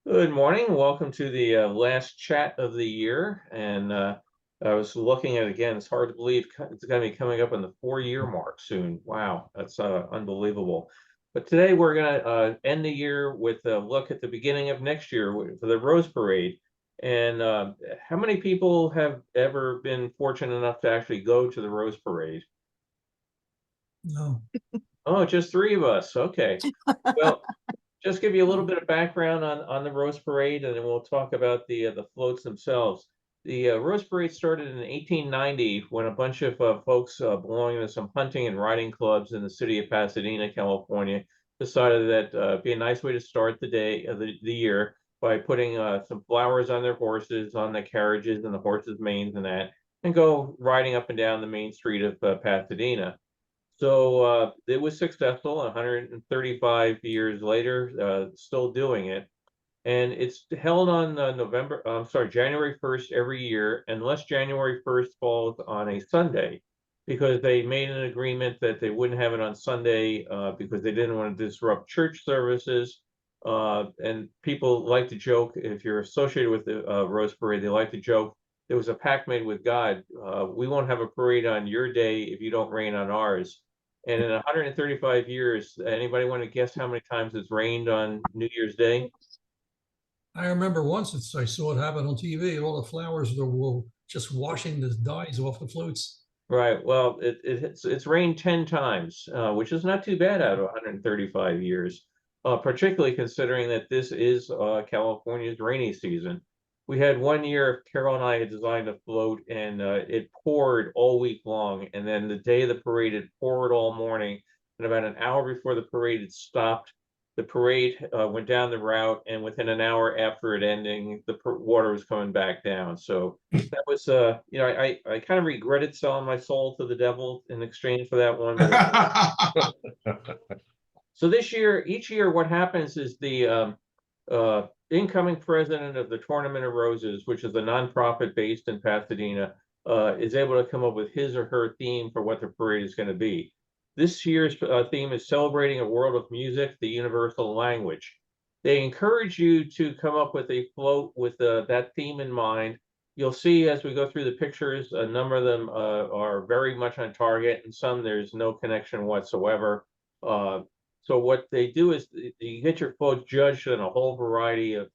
Good morning. Welcome to the last chat of the year. And I was looking at again, it's hard to believe it's going to be coming up on the 4-year mark soon. Wow, that's unbelievable. But today we're going to end the year with a look at the beginning of next year for the Rose Parade. And how many people have ever been fortunate enough to actually go to the Rose Parade? No. Oh, just three of us. Okay. Well, just give you a little bit of background on the Rose Parade, and then we'll talk about the floats themselves. The Rose Parade started in 1890 when a bunch of folks belonging to some hunting and riding clubs in the city of Pasadena, California, decided that it'd be a nice way to start the day of the year by putting some flowers on their horses, on the carriages and the horses' manes and that, and go riding up and down the main street of Pasadena. So it was successful 135 years later, still doing it. And it's held on January 1st every year, unless January 1st falls on a Sunday, because they made an agreement that they wouldn't have it on Sunday because they didn't want to disrupt church services. And people like to joke, if you're associated with the Rose Parade, they like to joke, there was a pact made with God. We won't have a parade on your day if you don't rain on ours. And in 135 years, anybody want to guess how many times it's rained on New Year's Day? I remember once I saw it happen on TV. All the flowers were just washing the dyes off the floats. Right. Well, it's rained 10 times, which is not too bad out of 135 years, particularly considering that this is California's rainy season. We had one year, Carol and I had designed a float, and it poured all week long. And then the day of the parade, it poured all morning. And about an hour before the parade, it stopped. The parade went down the route, and within an hour after it ending, the water was coming back down. So that was I kind of regretted selling my soul to the devil in exchange for that one. So this year, each year, what happens is the incoming president of the Tournament of Roses, which is a nonprofit based in Pasadena, is able to come up with his or her theme for what the parade is going to be. This year's theme is celebrating a world of music, the universal language. They encourage you to come up with a float with that theme in mind. You'll see as we go through the pictures, a number of them are very much on target, and some there's no connection whatsoever. So what they do is you get your float judged in a whole variety of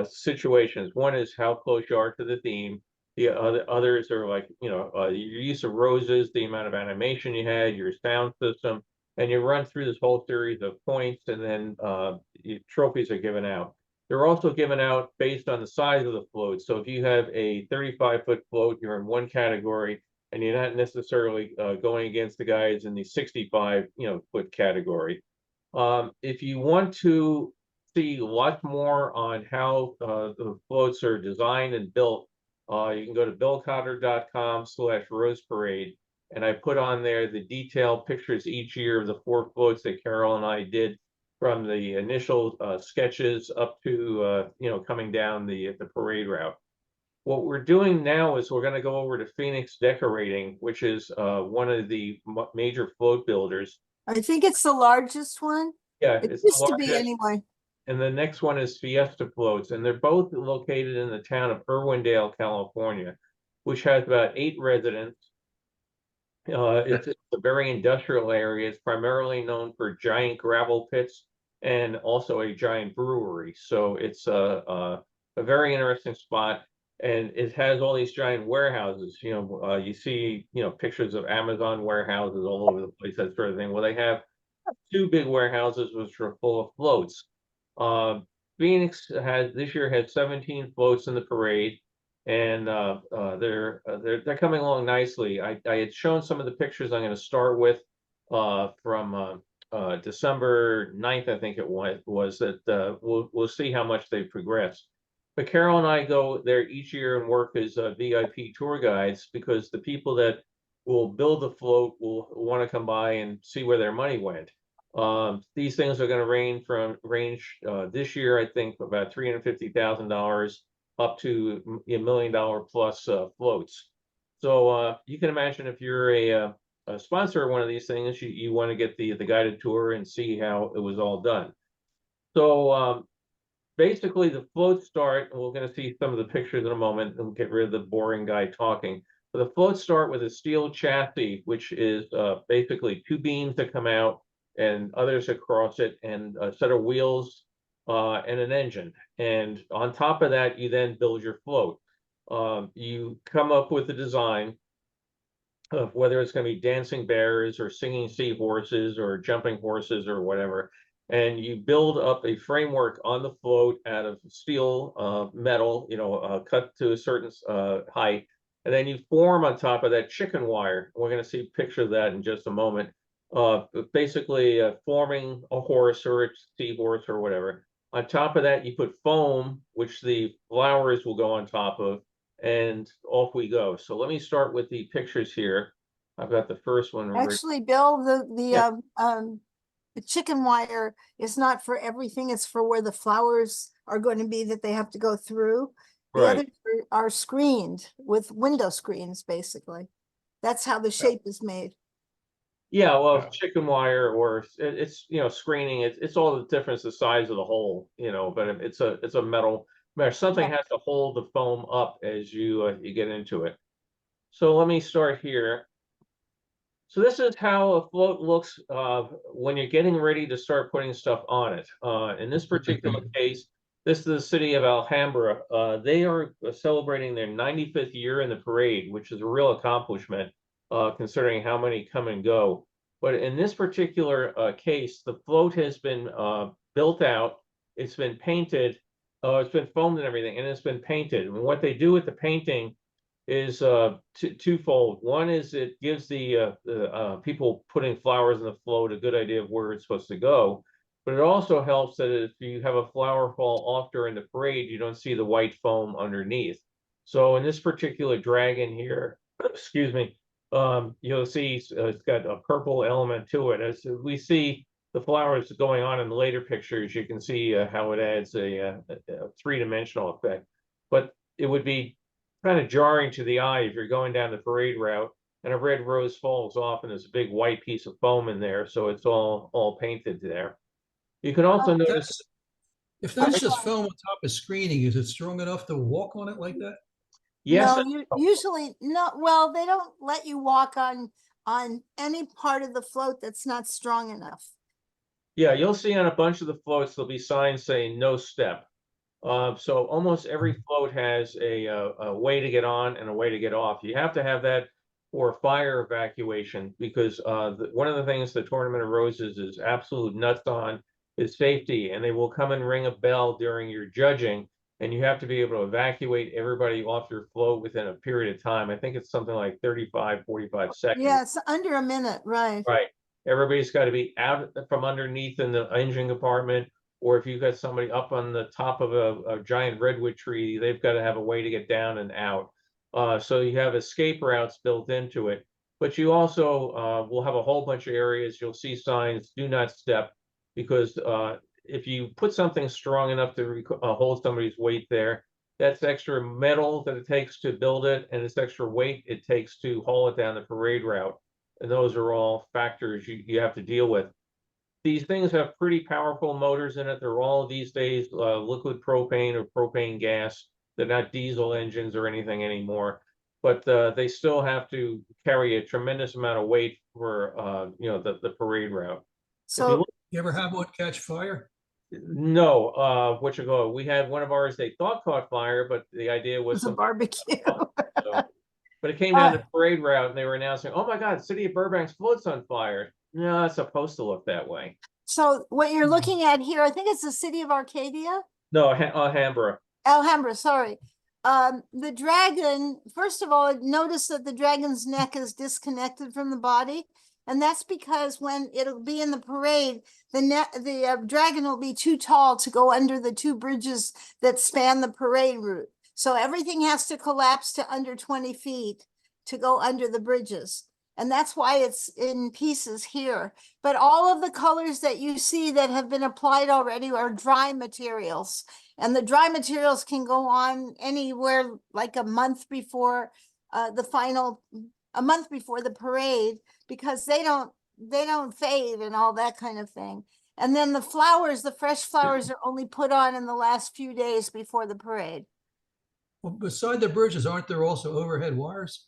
situations. One is how close you are to the theme. The others are like, your use of roses, the amount of animation you had, your sound system, and you run through this whole series of points, and then trophies are given out. They're also given out based on the size of the float. So if you have a 35-foot float, you're in one category, and you're not necessarily going against the guys in the 65, foot category. If you want to see lots more on how the floats are designed and built, you can go to billcotter.com/Rose Parade. And I put on there the detailed pictures each year of the 4 floats that Carol and I did from the initial sketches up to, coming down the parade route. What we're doing now is we're going to go over to Phoenix Decorating, which is one of the major float builders. I think it's the largest one. Yeah, It it's the used to be largest. anyway. And the next one is Fiesta Floats, and they're both located in the town of Irwindale, California, which has about 8 residents. It's a very industrial area. It's primarily known for giant gravel pits and also a giant brewery. So it's a very interesting spot, and it has all these giant warehouses. You see, pictures of Amazon warehouses all over the place, that sort of thing. Well, they have 2 big warehouses which are full of floats. Phoenix has this year had 17 floats in the parade, and they're coming along nicely. I had shown some of the pictures I'm going to start with from December 9th, I think it was that we'll see how much they've progressed. But Carol and I go there each year and work as VIP tour guides because the people that will build the float will want to come by and see where their money went. These things are going to range this year, I think, about $350,000 up to $1 million plus floats. So you can imagine if you're a sponsor of one of these things, you want to get the guided tour and see how it was all done. So basically the floats start, and we're gonna see some of the pictures in a moment, and we'll get rid of the boring guy talking. But the floats start with a steel chassis, which is basically two beams that come out and others across it, and a set of wheels and an engine. And on top of that, you then build your float. You come up with a design of whether it's going to be dancing bears or singing seahorses or jumping horses or whatever. And you build up a framework on the float out of steel, metal, cut to a certain height. And then you form on top of that chicken wire. We're going to see a picture of that in just a moment. Basically forming a horse or a seahorse or whatever. On top of that, you put foam, which the flowers will go on top of, and off we go. So let me start with the pictures here. I've got the first one. Actually, Bill, Yeah. the chicken wire is not for everything. It's for where the flowers are going to be that they have to go through. The Right. others are screened with window screens, basically. That's how the shape is made. Yeah, well, Yeah. chicken wire, or it's screening. It's all the difference, the size of the hole, but it's a metal mesh. Something Yeah. has to hold the foam up as you get into it. So let me start here. So this is how a float looks when you're getting ready to start putting stuff on it. In this particular case, this is the city of Alhambra. They are celebrating their 95th year in the parade, which is a real accomplishment considering how many come and go. But in this particular case, the float has been built out. It's been painted. It's been foamed and everything, and it's been painted. And what they do with the painting is twofold. One is it gives the people putting flowers in the float a good idea of where it's supposed to go, but it also helps that if you have a flower fall off during the parade, you don't see the white foam underneath. So in this particular dragon here, excuse me, you'll see it's got a purple element to it. As we see the flowers going on in the later pictures, you can see how it adds a three-dimensional effect. But it would be kind of jarring to the eye if you're going down the parade route and a red rose falls off and there's a big white piece of foam in there, so it's all painted there. You can also notice. If that's just film on top of screening, is it strong enough to walk on it like that? Yes. No, usually not. Well, they don't let you walk on any part of the float that's not strong enough. Yeah, you'll see on a bunch of the floats there'll be signs saying no step. So almost every float has a way to get on and a way to get off. You have to have that for fire evacuation because one of the things the Tournament of Roses is absolute nuts on is safety, and they will come and ring a bell during your judging, and you have to be able to evacuate everybody off your float within a period of time. I think it's something like 35, 45 seconds. Yeah, it's under a minute, right? Right. Everybody's got to be out from underneath in the engine compartment, or if you've got somebody up on the top of a giant redwood tree, they've got to have a way to get down and out. So you have escape routes built into it, but you also will have a whole bunch of areas. You'll see signs, do not step, because if you put something strong enough to hold somebody's weight there, that's extra metal that it takes to build it, and it's extra weight it takes to haul it down the parade route. And those are all factors you have to deal with. These things have pretty powerful motors in it. They're all these days liquid propane or propane gas. They're not diesel engines or anything anymore, but they still have to carry a tremendous amount of weight for the parade route. So You ever have one catch fire? No, we had one of ours they thought caught fire, but the idea it was was a something. barbecue. So, but it came down to parade route and they were announcing, oh my God, City of Burbank's float's on fire. No, it's supposed to look that way. So what you're looking at here, I think it's the city of Arcadia. No, Alhambra. Alhambra, sorry. The dragon, first of all, notice that the dragon's neck is disconnected from the body. And that's because when it'll be in the parade, the dragon will be too tall to go under the two bridges that span the parade route. So everything has to collapse to under 20 feet to go under the bridges. And that's why it's in pieces here. But all of the colors that you see that have been applied already are dry materials. And the dry materials can go on anywhere like a month before a month before the parade, because they don't fade and all that kind of thing. And then the flowers, the fresh flowers are only put on in the last few days before the parade. Well, beside the bridges, aren't there also overhead wires?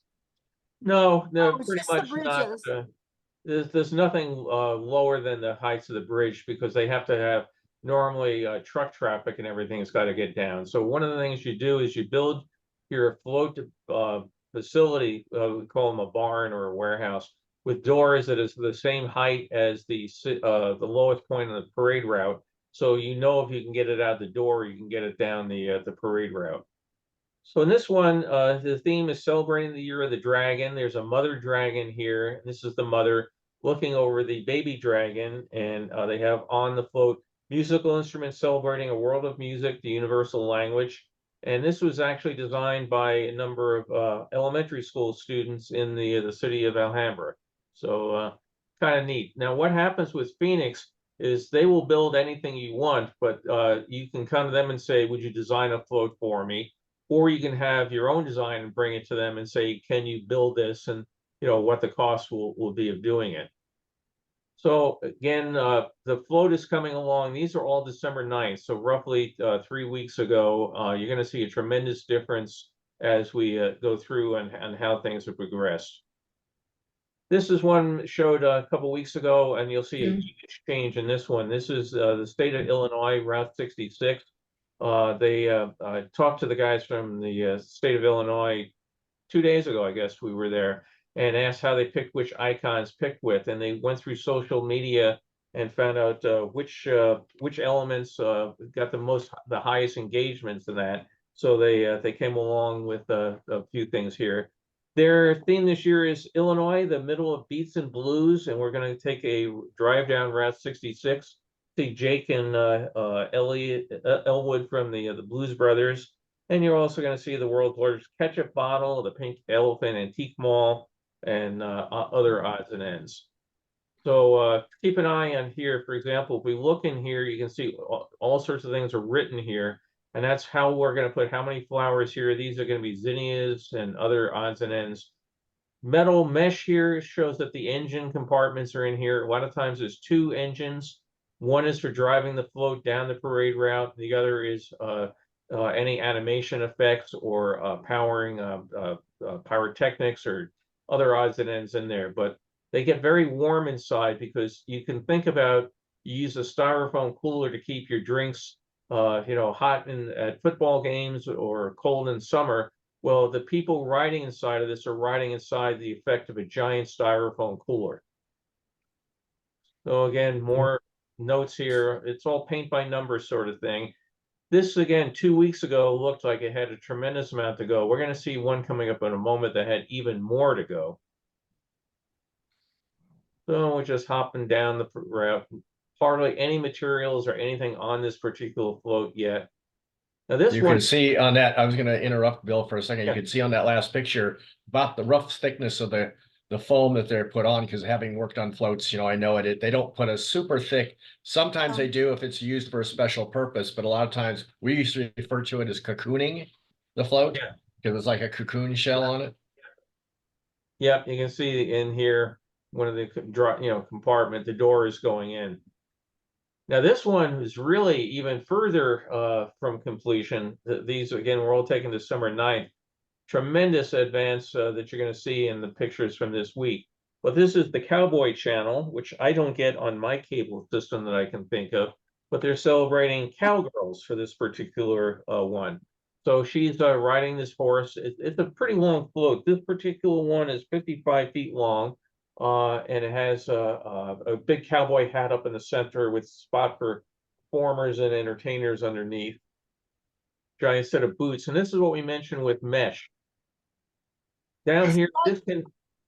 No, no, it's pretty just the much not. bridges. There's nothing lower than the heights of the bridge because they have to have normally truck traffic and everything's got to get down. So one of the things you do is you build your float facility, we call them a barn or a warehouse, with doors that is the same height as the lowest point on the parade route. So you know if you can get it out the door, you can get it down the parade route. So in this one, the theme is celebrating the year of the dragon. There's a mother dragon here. This is the mother looking over the baby dragon, and they have on the float musical instruments celebrating a world of music, the universal language. And this was actually designed by a number of elementary school students in the city of Alhambra. So kind of neat. Now, what happens with Phoenix is they will build anything you want, but you can come to them and say, would you design a float for me? Or you can have your own design and bring it to them and say, can you build this? And what the cost will be of doing it. So again, the float is coming along. These are all December 9th. So roughly 3 weeks ago, you're going to see a tremendous difference as we go through and how things have progressed. This is one showed a couple weeks ago, and you'll see a huge change in this one. This is the state of Illinois, Route 66. They talked to the guys from the state of Illinois 2 days ago, I guess we were there, and asked how they picked which icons picked with, and they went through social media and found out which elements got the highest engagements in that. So they came along with a few things here. Their theme this year is Illinois, the middle of beats and blues, and we're going to take a drive down Route 66. See Jake and Elwood from the Blues Brothers, and you're also going to see the world's largest ketchup bottle, the Pink Elephant Antique Mall, and other odds and ends. So keep an eye on here. For example, if we look in here, you can see all sorts of things are written here, and that's how we're going to put how many flowers here. These are going to be zinnias and other odds and ends. Metal mesh here shows that the engine compartments are in here. A lot of times there's 2 engines. One is for driving the float down the parade route. The other is any animation effects or powering pyrotechnics or other odds and ends in there. But they get very warm inside because you can think about, you use a styrofoam cooler to keep your drinks hot at football games or cold in summer. Well, the people riding inside of this are riding inside the effect of a giant styrofoam cooler. So again, more notes here. It's all paint by number sort of thing. This, again, 2 weeks ago looked like it had a tremendous amount to go. We're going to see one coming up in a moment that had even more to go. So we're just hopping down the route. Hardly any materials or anything on this particular float yet. Now this you one, can see on that, I was going to interrupt Bill for a second. Yeah. You can see on that last picture about the rough thickness of the foam that they're put on, because having worked on floats, I know it. They don't put a super thick. Sometimes they do if it's used for a special purpose, but a lot of times we used to refer to it as cocooning the float. Yeah. It was like a cocoon shell on it. Yeah, you can see in here one of the compartment, the door is going in. Now this one is really even further from completion. These again were all taken December 9th. Tremendous advance that you're going to see in the pictures from this week. But this is the Cowboy Channel, which I don't get on my cable system that I can think of, but they're celebrating cowgirls for this particular one. So she's riding this horse. It's a pretty long float. This particular one is 55 feet long, and it has a big cowboy hat up in the center with spot for performers and entertainers underneath. Giant set of boots. And this is what we mentioned with mesh. Down here,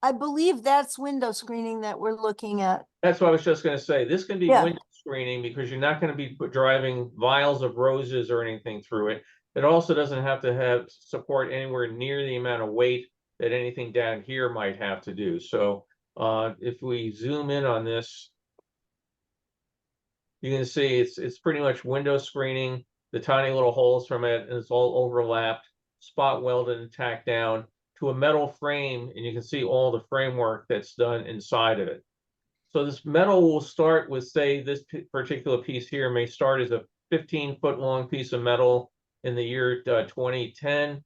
I believe that's window screening that we're looking at. That's what I was just going to say. This can be Yeah. window screening because you're not going to be driving vials of roses or anything through it. It also doesn't have to have support anywhere near the amount of weight that anything down here might have to do. So if we zoom in on this, you can see it's pretty much window screening, the tiny little holes from it, and it's all overlapped, spot welded and tacked down to a metal frame, and you can see all the framework that's done inside of it. So this metal will start with, say, this particular piece here may start as a 15-foot long piece of metal in the year 2010.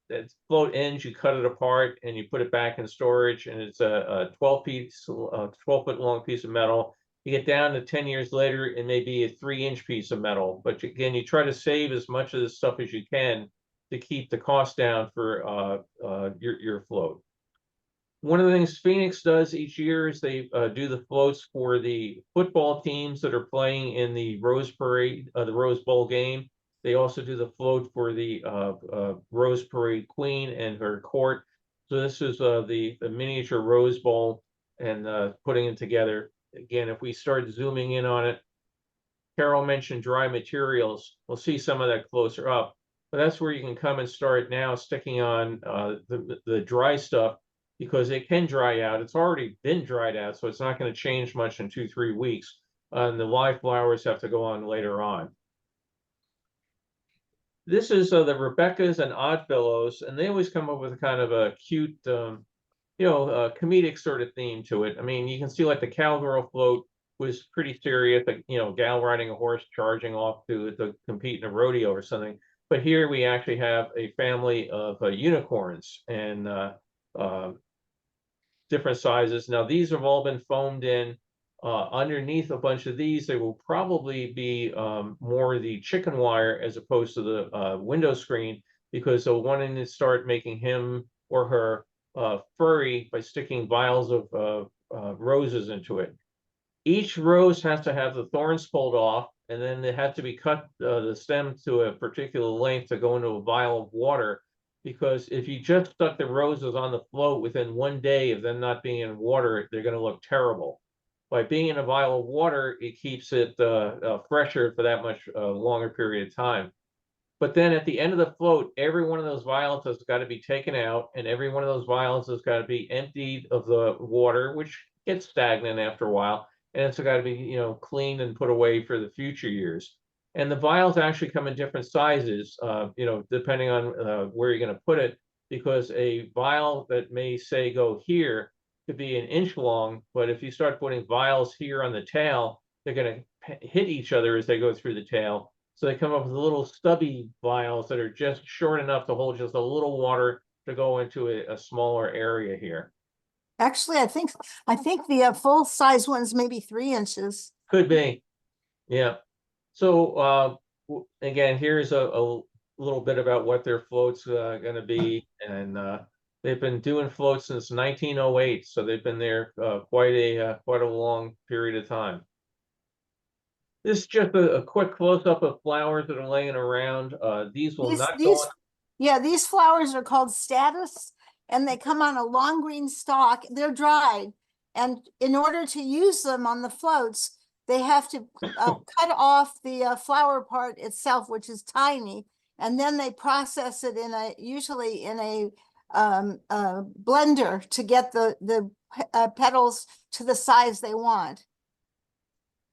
Its float ends, you cut it apart and you put it back in storage, and it's a 12-foot long piece of metal. You get down to 10 years later, it may be a 3-inch piece of metal. But again, you try to save as much of this stuff as you can to keep the cost down for your float. One of the things Phoenix does each year is they do the floats for the football teams that are playing in the Rose Parade, the Rose Bowl game. They also do the float for the Rose Parade Queen and her court. So this is the miniature Rose Bowl, and putting it together. Again, if we start zooming in on it, Carol mentioned dry materials. We'll see some of that closer up, but that's where you can come and start now sticking on the dry stuff, because it can dry out. It's already been dried out, so it's not going to change much in 2-3 weeks. And the live flowers have to go on later on. This is the Rebecca's and Oddfellows, and they always come up with a kind of a cute, comedic sort of theme to it. I mean, you can see like the cowgirl float was pretty serious, like, gal riding a horse charging off to compete in a rodeo or something. But here we actually have a family of unicorns and different sizes. Now, these have all been foamed in. Underneath a bunch of these, they will probably be more the chicken wire as opposed to the window screen, because they're wanting to start making him or her furry by sticking vials of roses into it. Each rose has to have the thorns pulled off, and then they have to be cut, the stem to a particular length to go into a vial of water. Because if you just stuck the roses on the float, within 1 day of them not being in water, they're going to look terrible. By being in a vial of water, it keeps it fresher for that much longer period of time. But then at the end of the float, every one of those vials has got to be taken out, and every one of those vials has got to be emptied of the water, which gets stagnant after a while, and it's got to be, cleaned and put away for the future years. And the vials actually come in different sizes, depending on where you're going to put it, because a vial that may say go here could be 1 inch long, but if you start putting vials here on the tail, they're going to hit each other as they go through the tail. So they come up with little stubby vials that are just short enough to hold just a little water to go into a smaller area here. Actually, I think the full size ones may be 3 inches. Could be, yeah. So again, here's a little bit about what their float's going to be, and they've been doing floats since 1908, so they've been there quite a long period of time. This is just a quick close-up of flowers that are laying around. These will not go on. Yeah, these flowers are called status, and they come on a long green stalk. They're dried, and in order to use them on the floats, they have to cut off the flower part itself, which is tiny, and then they process it usually in a blender to get the petals to the size they want.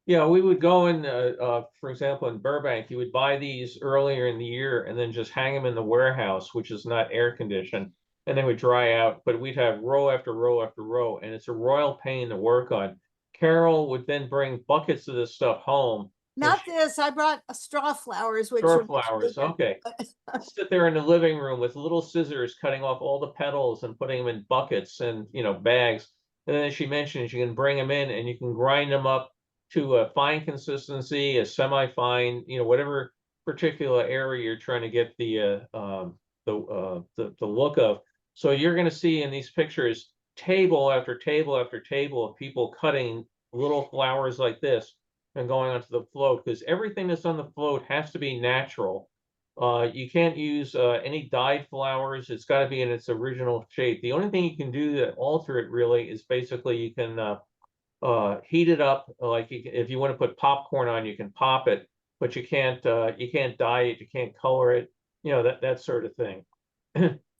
Yeah, we would go in, for example, in Burbank, you would buy these earlier in the year and then just hang them in the warehouse, which is not air conditioned, and they would dry out. But we'd have row after row after row, and it's a royal pain to work on. Carol would then bring buckets of this stuff home. Not this, I brought straw flowers, which straw flowers, okay. Sit there in the living room with little scissors, cutting off all the petals and putting them in buckets and, bags. And then she mentioned you can bring them in and you can grind them up to a fine consistency, a semi-fine, whatever particular area you're trying to get the look of. So you're going to see in these pictures table after table after table of people cutting little flowers like this and going onto the float, because everything that's on the float has to be natural. You can't use any dyed flowers. It's got to be in its original shape. The only thing you can do to alter it really is basically you can heat it up. Like if you want to put popcorn on, you can pop it, but you can't dye it, you can't color it, that sort of thing.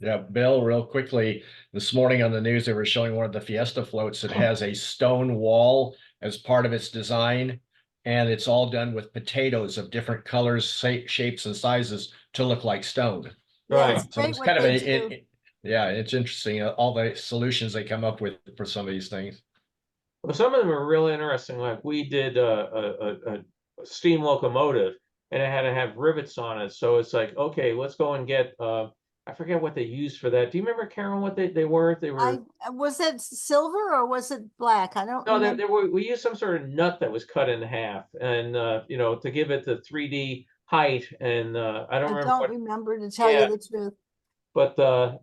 Yeah, Bill, real quickly, this morning on the news, they were showing one of the Fiesta floats that has a stone wall as part of its design, and it's all done with potatoes of different colors, shapes, and sizes to look like stone. Right. So it's kind of yeah, it's interesting, all the solutions they come up with for some of these things. Well, some of them are really interesting. Like we did a steam locomotive, and it had to have rivets on it. So it's like, okay, let's go and get. I forget what they used for that. Do you remember, Karen, what they were? They were Was it silver or was it black? I don't no, remember. they were. We used some sort of nut that was cut in half, and you know, to give it the 3D height. And I don't I remember don't what. remember, to tell you Yeah, the truth. but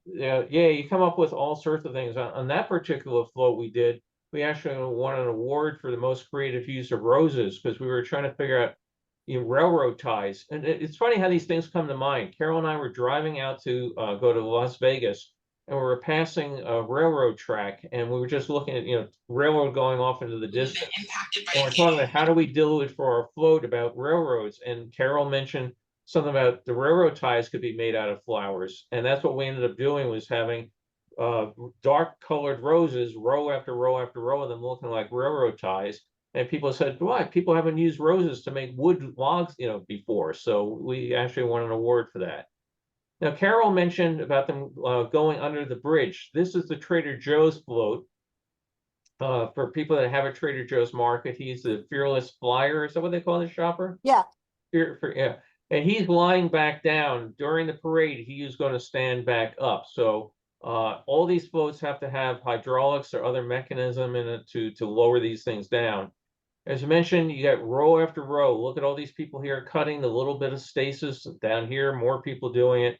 yeah, you come up with all sorts of things. On that particular float we did, we actually won an award for the most creative use of roses because we were trying to figure out, you know, railroad ties. And it's funny how these things come to mind. Carol and I were driving out to go to Las Vegas, and we were passing a railroad track, and we were just looking at, you know, railroad going off into the distance. And we're talking about how do we do it for our float about railroads. And Carol mentioned something about the railroad ties could be made out of flowers. And that's what we ended up doing, was having dark colored roses, row after row after row of them, looking like railroad ties. And people said, why? People haven't used roses to make wood logs, you know, before. So we actually won an award for that. Now, Carol mentioned about them going under the bridge. This is the Trader Joe's float. For people that have a Trader Joe's market, he's the fearless flyer. Is that what they call the shopper? Yeah. Yeah. And he's lying back down during the parade. He is going to stand back up. So all these floats have to have hydraulics or other mechanism in it to lower these things down. As you mentioned, you got row after row. Look at all these people here cutting the little bit of stasis down here. More people doing it.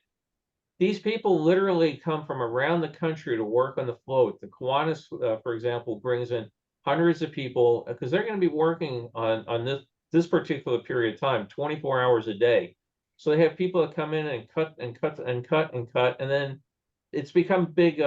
These people literally come from around the country to work on the float. The Kiwanis, for example, brings in hundreds of people because they're going to be working on this particular period of time, 24 hours a day. So they have people that come in and cut and cut and cut and cut, and then it's become big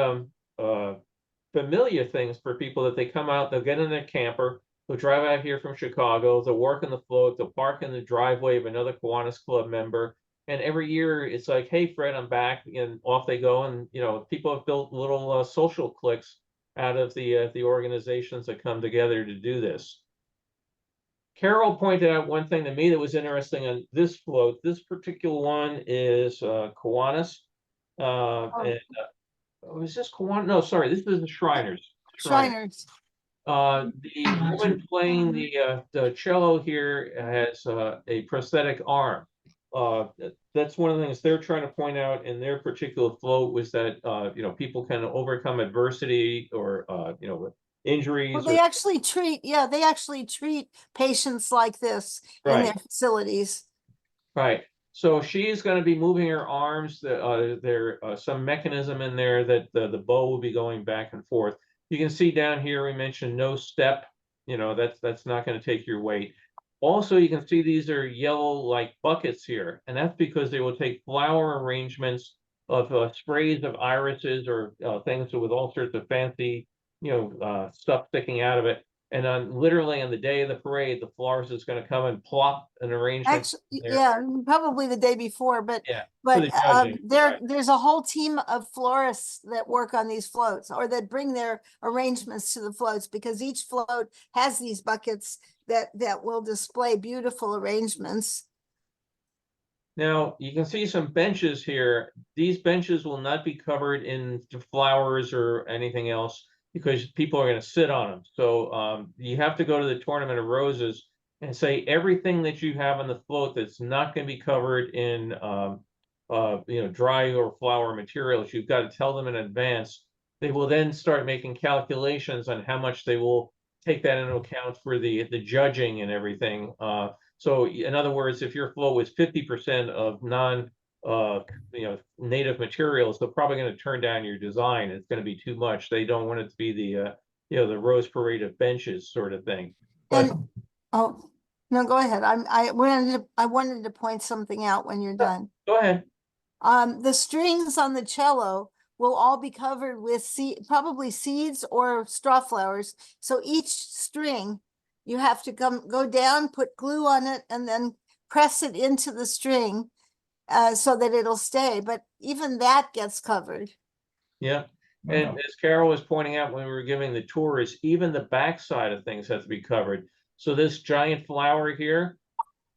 familiar things for people that they come out, they'll get in their camper, they'll drive out here from Chicago, they'll work on the float, they'll park in the driveway of another Kiwanis Club member. And every year it's like, hey, Fred, I'm back, and off they go. And you know, people have built little social cliques out of the organizations that come together to do this. Carol pointed out one thing to me that was interesting on this float. This particular one is Kiwanis. And was this Kiwanis? No, sorry, this is the Shriners. Shriners. The woman playing the cello here has a prosthetic arm. That's one of the things they're trying to point out in their particular float, was that you know, people can overcome adversity or you know, injuries. Well, they actually treat, they actually treat patients like this in their facilities. Right. So she's going to be moving her arms. There's some mechanism in there that the bow will be going back and forth. You can see down here, we mentioned no step. You know, that's not going to take your weight. Also, you can see these are yellow like buckets here, and that's because they will take flower arrangements of sprays of irises or things with all sorts of fancy, you know, stuff sticking out of it. And on literally on the day of the parade, the florist is going to come and plop an arrangement. Actually, there. yeah, probably the day before, but Yeah, for the judging, right. there's a whole team of florists that work on these floats, or that bring their arrangements to the floats, because each float has these buckets that will display beautiful arrangements. Now you can see some benches here. These benches will not be covered in flowers or anything else, because people are going to sit on them. So you have to go to the Tournament of Roses and say everything that you have on the float that's not going to be covered in you know, dry or flower materials. You've got to tell them in advance. They will then start making calculations on how much they will take that into account for the judging and everything. So in other words, if your float was 50% of non you know, native materials, they're probably going to turn down your design. It's going to be too much. They don't want it to be the you know, the Rose Parade of benches sort of thing. But And oh no, go ahead. I wanted to point something out when you're done. go ahead. The strings on the cello will all be covered with probably seeds or straw flowers. So each string, you have to go down, put glue on it, and then press it into the string so that it'll stay. But even that gets covered. Yeah. And as Carol was pointing out when we were giving the tours, even the backside of things have to be covered. So this giant flower here,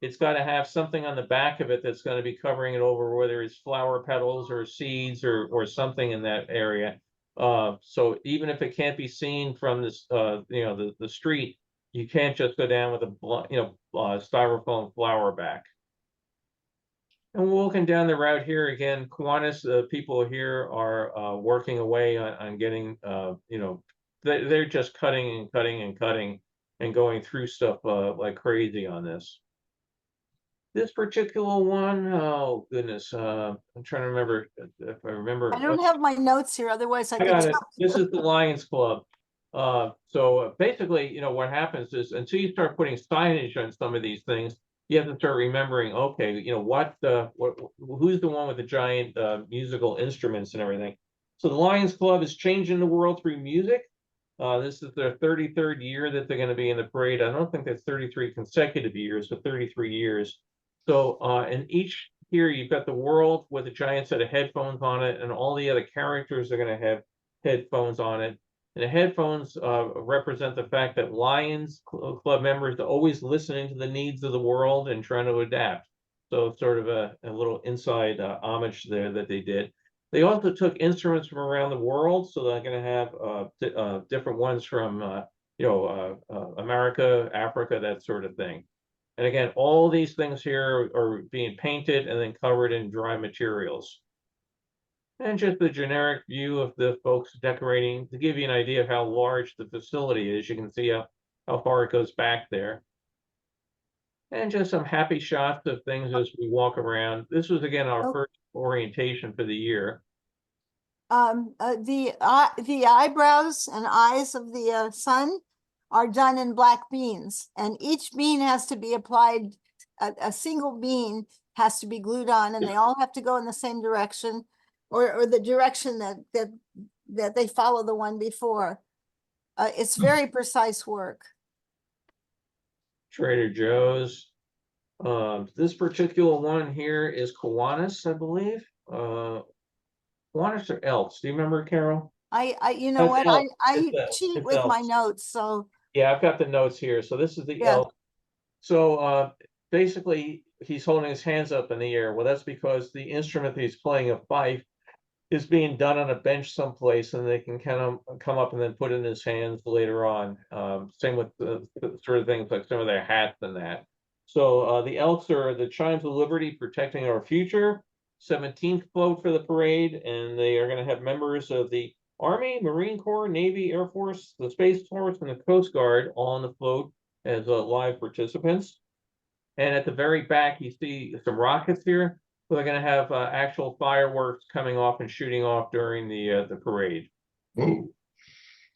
it's got to have something on the back of it that's going to be covering it over, whether it's flower petals or seeds or something in that area. So even if it can't be seen from this, you know, the street, you can't just go down with a, styrofoam flower back. And we're walking down the route here again, Kiwanis, people here are working away on getting, you know, they're just cutting and cutting and cutting and going through stuff like crazy on this. This particular one, oh goodness, I'm trying to remember if I remember. I don't have my notes here, otherwise I I could got it. tell This you. is the Lions Club. So basically, you know, what happens is until you start putting signage on some of these things, you have to start remembering, okay, you know, what who's the one with the giant musical instruments and everything. So the Lions Club is changing the world through music. This is their 33rd year that they're going to be in the parade. I don't think that's 33 consecutive years, but 33 years. So in each here, you've got the world with a giant set of headphones on it, and all the other characters are going to have headphones on it. And the headphones represent the fact that Lions Club members are always listening to the needs of the world and trying to adapt. So it's sort of a little inside homage there that they did. They also took instruments from around the world, so they're going to have different ones from you know, America, Africa, that sort of thing. And again, all these things here are being painted and then covered in dry materials. And just the generic view of the folks decorating to give you an idea of how large the facility is. You can see how far it goes back there. And just some happy shots of things as we walk around. This was, again, our first orientation for the year. The eyebrows and eyes of the sun are done in black beans, and each bean has to be applied. A single bean has to be glued on, and they all have to go in the same direction, or the direction that they follow the one before. It's very precise work. Trader Joe's. This particular one here is Kiwanis, I believe. Kiwanis or Elks? Do you remember, Carol? You know what? I It's cheat with my Elks. notes, so Yeah, I've got the notes here. So this is the yeah. Elk. So basically, he's holding his hands up in the air. Well, that's because the instrument that he's playing, a fife, is being done on a bench someplace, and they can kind of come up and then put it in his hands later on. Same with the sort of things like some of their hats and that. So the Elks are the chimes of liberty, protecting our future. 17th float for the parade, and they are going to have members of the Army, Marine Corps, Navy, Air Force, the Space Force, and the Coast Guard all on the float as live participants. And at the very back, you see some rockets here. So they're going to have actual fireworks coming off and shooting off during the parade. Ooh.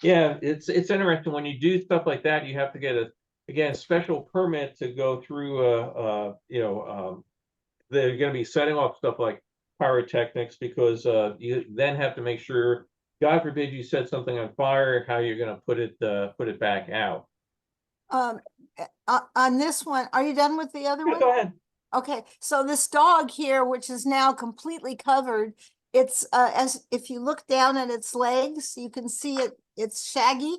Yeah, it's interesting when you do stuff like that. You have to get a special permit to go through. You know, they're going to be setting off stuff like pyrotechnics, because you then have to make sure, God forbid, you set something on fire, how you're going to put it back out. On this one, are you done with the other Yeah, one? go ahead. Okay, so this dog here, which is now completely covered, it's as if you look down at its legs, you can see it's shaggy.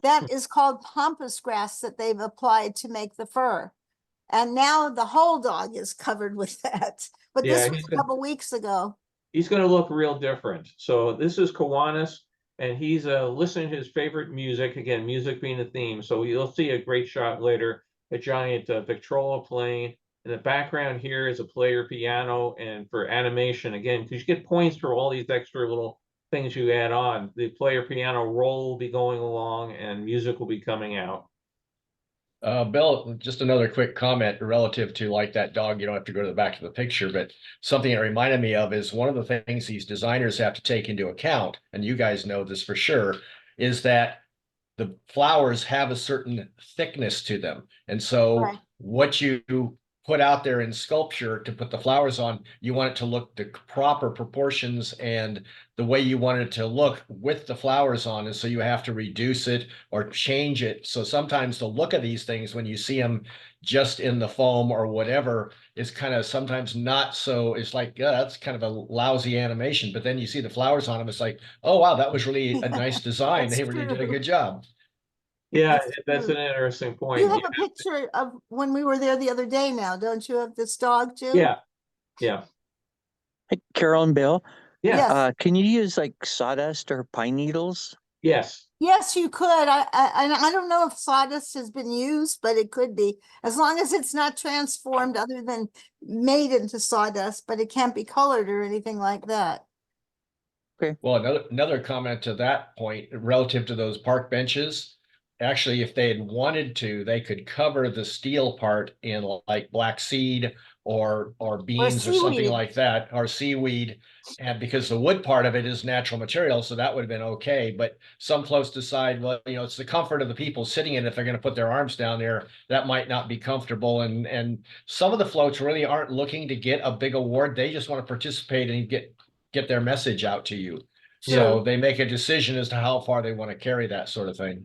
That is called pampas grass that they've applied to make the fur. And now the whole dog is covered with that. But Yeah, this was a couple weeks ago. He's going to look real different. So this is Kiwanis, and he's listening to his favorite music. Again, music being the theme. So you'll see a great shot later, a giant Victrola playing. In the background here is a player piano, and for animation, again, because you get points for all these extra little things you add on, the player piano roll will be going along and music will be coming out. Bill, just another quick comment relative to like that dog. You don't have to go to the back of the picture, but something it reminded me of is one of the things these designers have to take into account, and you guys know this for sure, is that the flowers have a certain thickness to them. And so Right. what you put out there in sculpture to put the flowers on, you want it to look the proper proportions and the way you want it to look with the flowers on. And so you have to reduce it or change it. So sometimes the look of these things, when you see them just in the foam or whatever, is kind of sometimes not so, it's like, yeah, that's kind of a lousy animation. But then you see the flowers on them, it's like, oh, wow, that was really a nice design. They really did a good job. Yeah, that's an interesting point. You have a picture of when we were there the other day now, don't you, of this dog too? Yeah, yeah. Hey, Carol and Bill, Yeah, Yes. Can you use like sawdust or pine needles? yes. Yes, you could. I don't know if sawdust has been used, but it could be, as long as it's not transformed other than made into sawdust, but it can't be colored or anything like that. Well, another comment to that point, relative to those park benches. Actually, if they had wanted to, they could cover the steel part in like black seed or beans or something seaweed. like that, or seaweed. And because the wood part of it is natural material, so that would have been okay. But some floats decide, well, it's the comfort of the people sitting in it. If they're going to put their arms down there, that might not be comfortable. And some of the floats really aren't looking to get a big award. They just want to participate and get their message out to you. So they make a decision as to how far they want to carry that sort of thing.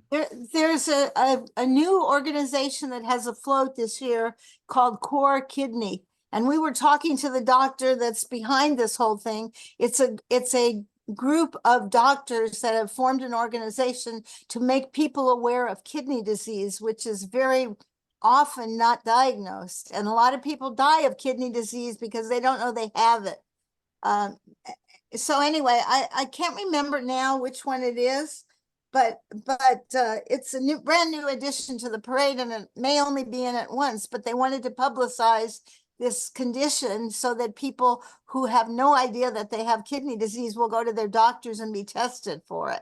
There's a new organization that has a float this year called Core Kidney. And we were talking to the doctor that's behind this whole thing. It's a group of doctors that have formed an organization to make people aware of kidney disease, which is very often not diagnosed. And a lot of people die of kidney disease because they don't know they have it. So anyway, I can't remember now which one it is, but it's a brand new addition to the parade, and it may only be in it once, but they wanted to publicize this condition so that people who have no idea that they have kidney disease will go to their doctors and be tested for it.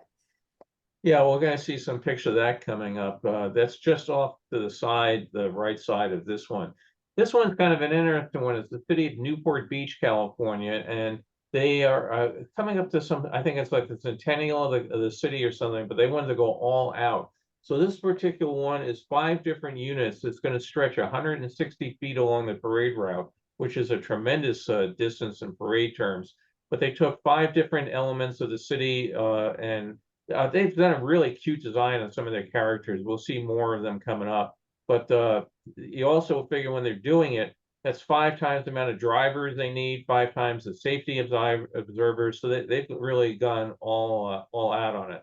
Yeah, we're gonna see some picture of that coming up. That's just off to the side, the right side of this one. This one's kind of an interesting one. It's the city of Newport Beach, California, and they are coming up to some, I think it's like the centennial of the city or something, but they wanted to go all out. So this particular one is 5 different units. It's going to stretch 160 feet along the parade route, which is a tremendous distance in parade terms. But they took 5 different elements of the city and they've done a really cute design on some of their characters. We'll see more of them coming up. But you also figure when they're doing it, that's 5 times the amount of drivers they need, 5 times the safety observers. So they've really gone all out on it.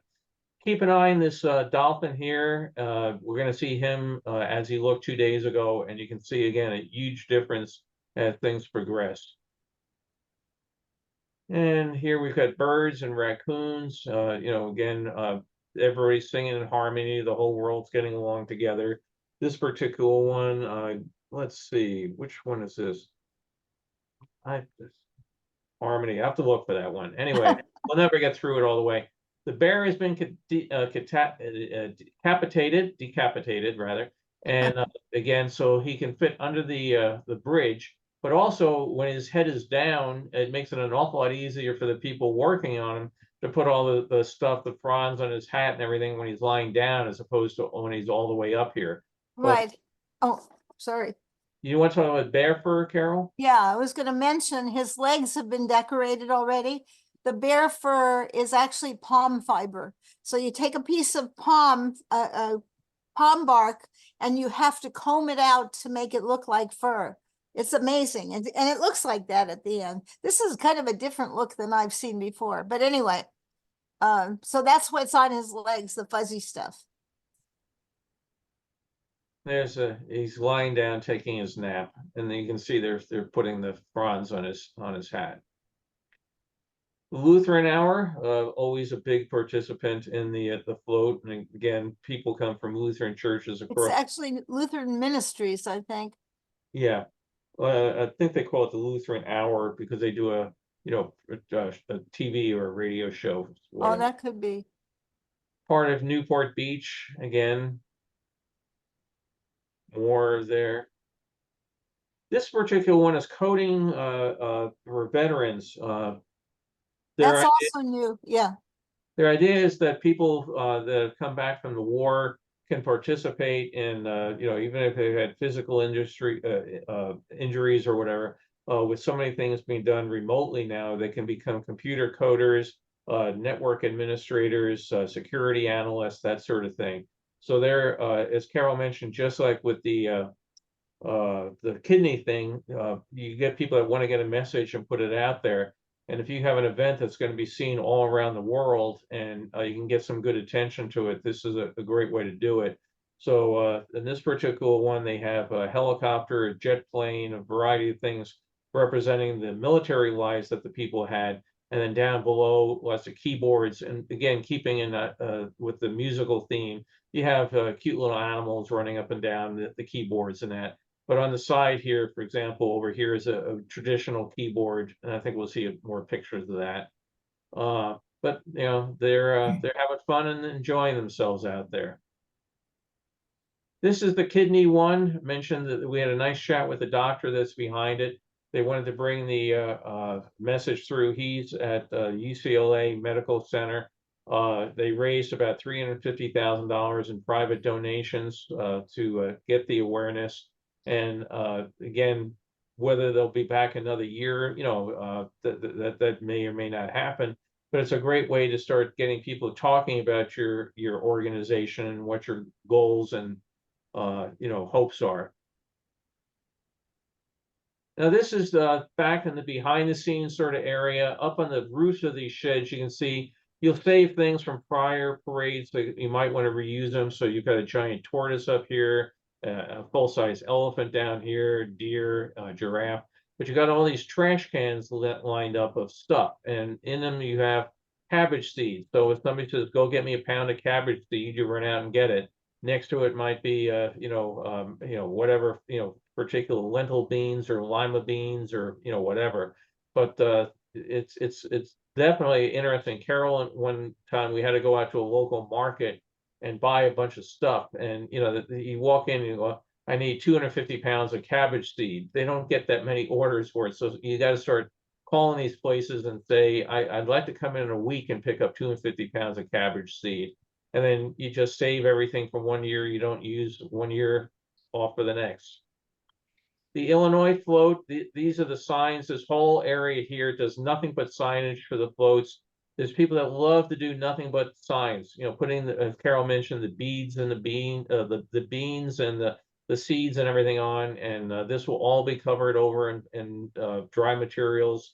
Keep an eye on this dolphin here. We're going to see him as he looked 2 days ago, and you can see again a huge difference as things progress. And here we've got birds and raccoons. Again, everybody's singing in harmony. The whole world's getting along together. This particular one, let's see, which one is this? Harmony. I have to look for that one. Anyway, we'll never get through it all the way. The bear has been decapitated rather, and again, so he can fit under the bridge. But also, when his head is down, it makes it an awful lot easier for the people working on him to put all the stuff, the fronds on his hat and everything when he's lying down, as opposed to when he's all the way up here. Right. Oh, sorry. You want to talk about bear fur, Carol? Yeah, I was going to mention his legs have been decorated already. The bear fur is actually palm fiber. So you take a piece of palm bark, and you have to comb it out to make it look like fur. It's amazing. And it looks like that at the end. This is kind of a different look than I've seen before. But anyway, so that's what's on his legs, the fuzzy stuff. He's lying down taking his nap, and then you can see they're putting the fronds on his hat. Lutheran Hour, always a big participant in the float, and again, people come from Lutheran churches across. It's actually Lutheran Ministries, I think. Yeah, I think they call it the Lutheran Hour because they do a TV or a radio show. Oh, that could be. Part of Newport Beach again. More there. This particular one is coding for veterans. That's also new, yeah. Their idea is that people that have come back from the war can participate in, even if they've had physical injuries or whatever, with so many things being done remotely now, they can become computer coders, network administrators, security analysts, that sort of thing. So they're, as Carol mentioned, just like with the kidney thing, you get people that want to get a message and put it out there. And if you have an event that's going to be seen all around the world and you can get some good attention to it, this is a great way to do it. So in this particular one, they have a helicopter, a jet plane, a variety of things representing the military lives that the people had. And then down below, lots of keyboards. And again, keeping in with the musical theme, you have cute little animals running up and down the keyboards and that. But on the side here, for example, over here is a traditional keyboard, and I think we'll see more pictures of that. But you know, they're having fun and enjoying themselves out there. This is the kidney one. Mentioned that we had a nice chat with the doctor that's behind it. They wanted to bring the message through. He's at UCLA Medical Center. They raised about $350,000 in private donations to get the awareness. And again, whether they'll be back another year, you know, that may or may not happen. But it's a great way to start getting people talking about your organization and what your goals and you know, hopes are. Now this is back in the behind the scenes sort of area. Up on the roofs of these sheds, you can see you'll save things from prior parades. So you might want to reuse them. So you've got a giant tortoise up here, a full-size elephant down here, deer, giraffe. But you got all these trash cans lined up of stuff, and in them you have cabbage seeds. So if somebody says, "Go get me a pound of cabbage seed," you run out and get it. Next to it might be, you know, whatever, you know, particular lentil beans or lima beans or, you know, whatever. But it's definitely interesting. Carol, one time we had to go out to a local market and buy a bunch of stuff. And, you know, you walk in and you go, I need 250 pounds of cabbage seed. They don't get that many orders for it. So you got to start calling these places and say, I'd like to come in a week and pick up 250 pounds of cabbage seed. And then you just save everything from 1 year you don't use 1 year off for the next. The Illinois float, these are the signs. This whole area here does nothing but signage for the floats. There's people that love to do nothing but signs, you know, putting the, as Carol mentioned, the beads and the beans and the seeds and everything on. And this will all be covered over in dry materials.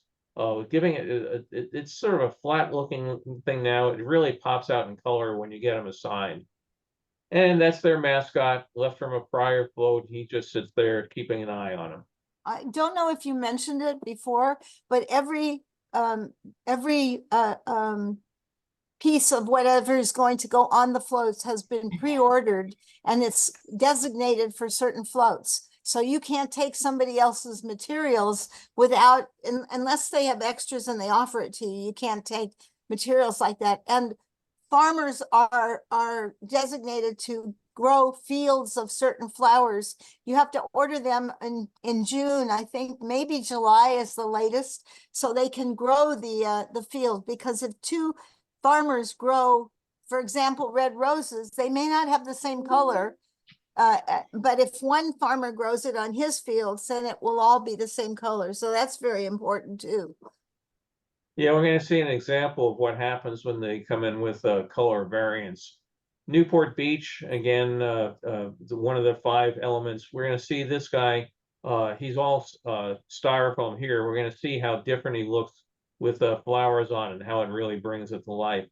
Giving it, it's sort of a flat looking thing now. It really pops out in color when you get them assigned. And that's their mascot, left from a prior float. He just sits there keeping an eye on him. I don't know if you mentioned it before, but every piece of whatever is going to go on the floats has been pre-ordered, and it's designated for certain floats. So you can't take somebody else's materials without, unless they have extras and they offer it to you, you can't take materials like that. And farmers are designated to grow fields of certain flowers. You have to order them in June, I think maybe July is the latest, so they can grow the field. Because if two farmers grow, for example, red roses, they may not have the same color. But if one farmer grows it on his fields, then it will all be the same color. So that's very important too. Yeah, we're going to see an example of what happens when they come in with color variants. Newport Beach, again, one of the 5 elements. We're going to see this guy. He's all styrofoam here. We're going to see how different he looks with flowers on and how it really brings it to life.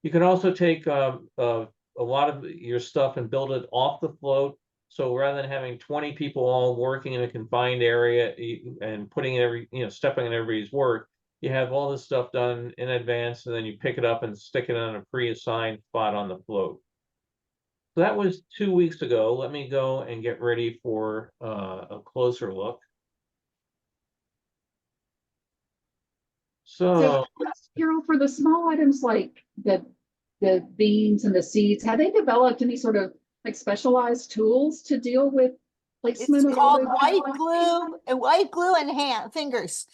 You can also take a lot of your stuff and build it off the float. So rather than having 20 people all working in a confined area and putting stepping in everybody's work, you have all this stuff done in advance, and then you pick it up and stick it on a pre-assigned spot on the float. So that was 2 weeks ago. Let me go and get ready for a closer look. So Carol, for the small items like the beans and the seeds, have they developed any sort of like specialized tools to deal with placement? It's called white glue and fingers.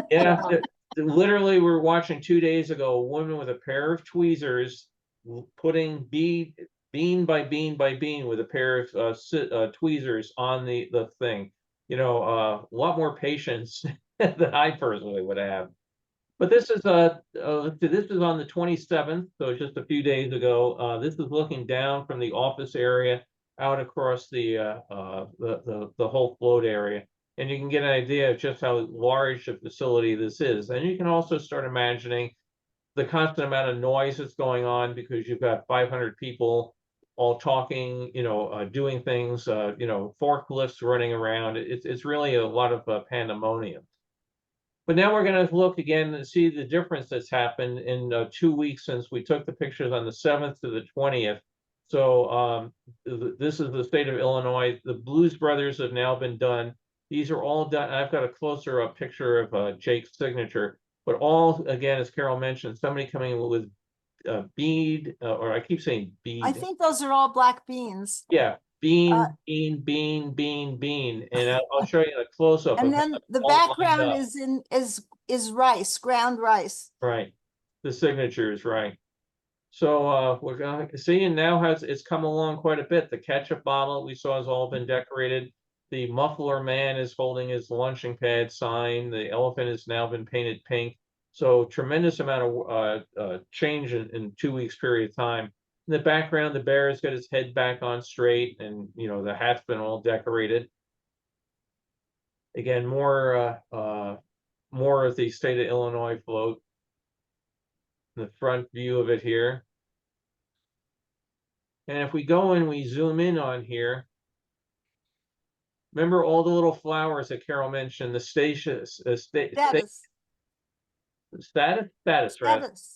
yeah, literally, we're watching 2 days ago a woman with a pair of tweezers putting bean by bean by bean with a pair of tweezers on the thing. You know, a lot more patience than I personally would have. But this is on the 27th, so just a few days ago. This is looking down from the office area out across the whole float area, and you can get an idea of just how large a facility this is. And you can also start imagining the constant amount of noise that's going on, because you've got 500 people all talking, you know, doing things, you know, forklifts running around. It's really a lot of pandemonium. But now we're gonna look again and see the difference that's happened in 2 weeks since we took the pictures on the 7th to the 20th. So this is the state of Illinois. The Blues Brothers have now been done. These are all done. I've got a closer up picture of Jake's signature, but all again, as Carol mentioned, somebody coming in with bead, or I keep saying bead. I think those are all black beans. Yeah, bean, Uh, bean, bean, bean, bean, and I'll show you a close up. And then the background is rice, ground rice. Right, the signature is right. So we're gonna see, and now it's come along quite a bit. The ketchup bottle we saw has all been decorated. The muffler man is holding his launching pad sign. The elephant has now been painted pink. So tremendous amount of change in 2 weeks period of time. In the background, the bear has got his head back on straight, and the hat's been all decorated. Again, more of the state of Illinois float. The front view of it here. And if we go and we zoom in on here, remember all the little flowers that Carol mentioned, the status, Status, right? status,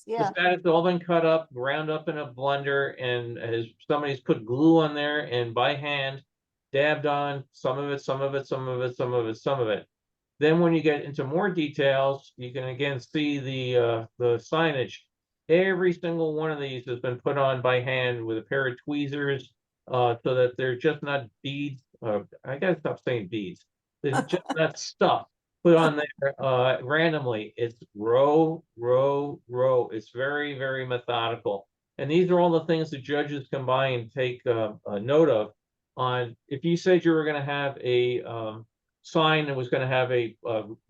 The yeah. status all been cut up, ground up in a blender, and somebody's put glue on there and by hand dabbed on some of it, some of it, some of it, some of it, some of it. Then when you get into more details, you can again see the signage. Every single one of these has been put on by hand with a pair of tweezers, so that they're just not beads. I gotta stop saying beads. They're just not stuff put on there randomly. It's row, row, row. It's very, very methodical. And these are all the things the judges can buy and take a note of. On if you said you were going to have a sign that was going to have a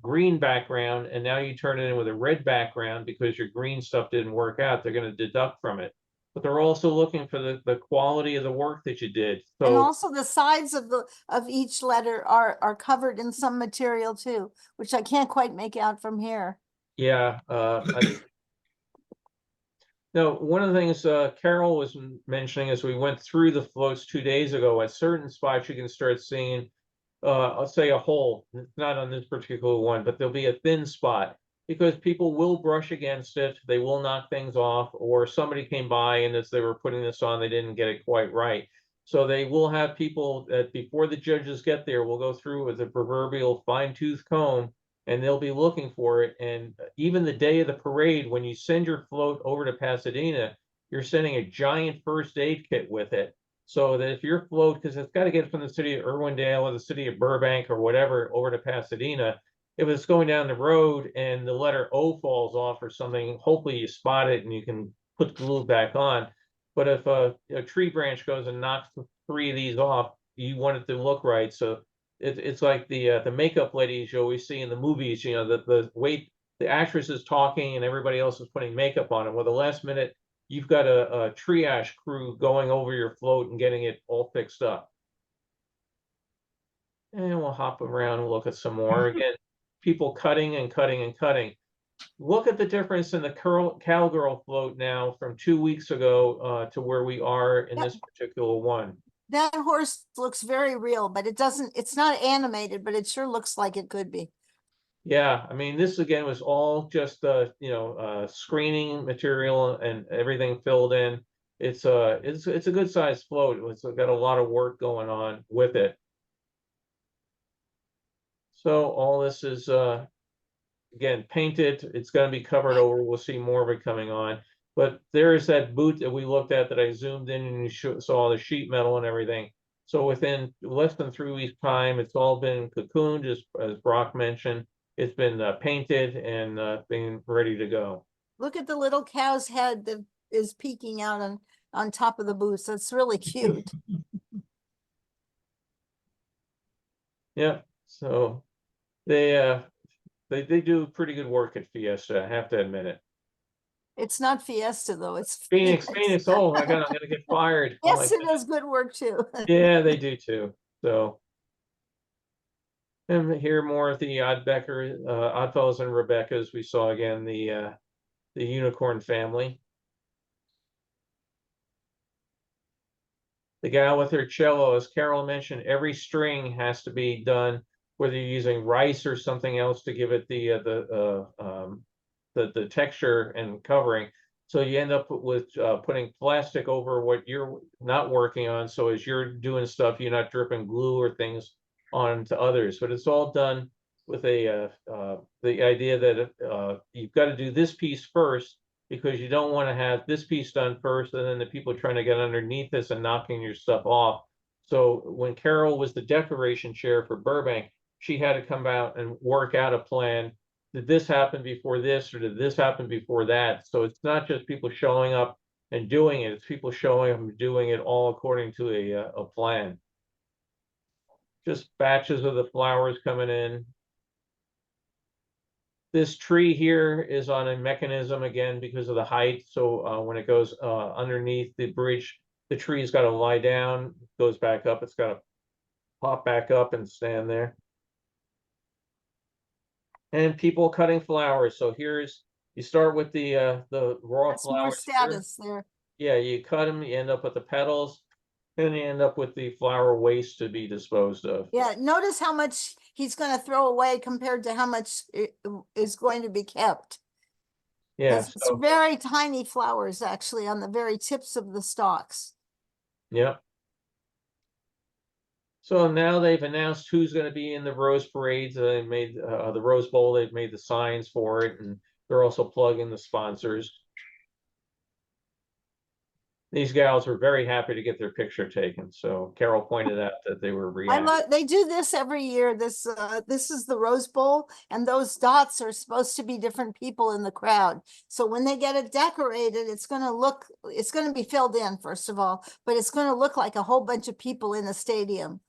green background, and now you turn it in with a red background because your green stuff didn't work out, they're going to deduct from it. But they're also looking for the quality of the work that you did. And So also the sides of each letter are covered in some material too, which I can't quite make out from here. yeah, no, one of the things Carol was mentioning as we went through the floats 2 days ago, at certain spots you can start seeing I'll say a hole. It's not on this particular one, but there'll be a thin spot because people will brush against it. They will knock things off, or somebody came by and as they were putting this on, they didn't get it quite right. So they will have people that before the judges get there, will go through with a proverbial fine-tooth comb, and they'll be looking for it. And even the day of the parade, when you send your float over to Pasadena, you're sending a giant first aid kit with it. So that if your float, because it's got to get from the city of Irwindale or the city of Burbank or whatever over to Pasadena, if it's going down the road and the letter O falls off or something, hopefully you spot it and you can put glue back on. But if a tree branch goes and knocks 3 of these off, you want it to look right. So it's like the makeup ladies you always see in the movies, the actress is talking and everybody else is putting makeup on it. Well, the last minute, you've got a triage crew going over your float and getting it all fixed up. And we'll hop around and look at some more. Again, people cutting and cutting and cutting. Look at the difference in the cowgirl float now from 2 weeks ago to where we are in this particular one. That horse looks very real, but it's not animated, but it sure looks like it could be. Yeah, I mean, this again was all just screening material and everything filled in. It's a good sized float. It's got a lot of work going on with it. So all this is again painted. It's going to be covered over. We'll see more of it coming on. But there is that boot that we looked at that I zoomed in and you saw the sheet metal and everything. So within less than 3 weeks time, it's all been cocooned, as Brock mentioned. It's been painted and being ready to go. Look at the little cow's head that is peeking out on top of the boots. That's really cute. Yeah, so they do pretty good work at Fiesta, I have to admit it. It's not Fiesta though, it's Phoenix. Oh my God, I'm gonna get fired. Yes, it does good work too. Yeah, they do too. So, and here more of the Oddfellows and Rebecca's. We saw again the unicorn family. The gal with her cello, as Carol mentioned, every string has to be done whether you're using rice or something else to give it the texture and covering. So you end up with putting plastic over what you're not working on. So as you're doing stuff, you're not dripping glue or things onto others. But it's all done with the idea that you've got to do this piece first, because you don't want to have this piece done first and then the people trying to get underneath this and knocking your stuff off. So when Carol was the decoration chair for Burbank, she had to come out and work out a plan. Did this happen before this, or did this happen before that? So it's not just people showing up and doing it, it's people showing up and doing it all according to a plan. Just batches of the flowers coming in. This tree here is on a mechanism again because of the height. So when it goes underneath the bridge, the tree's got to lie down, goes back up. It's got to pop back up and stand there. And people cutting flowers. So here's, you start with the raw That's more flowers here. status there. Yeah, you cut them, you end up with the petals, and you end up with the flower waste to be disposed of. Yeah, notice how much he's gonna throw away compared to how much is going to be kept. Yeah, It's so, very tiny flowers actually on the very tips of the stalks. yeah. So now they've announced who's going to be in the Rose Parades. They made the Rose Bowl. They've made the signs for it, and they're also plugging the sponsors. These gals were very happy to get their picture taken. So Carol pointed out that they were I reacting. love, they do this every year. This is the Rose Bowl, and those dots are supposed to be different people in the crowd. So when they get it decorated, it's gonna be filled in, first of all, but it's gonna look like a whole bunch of people in a stadium.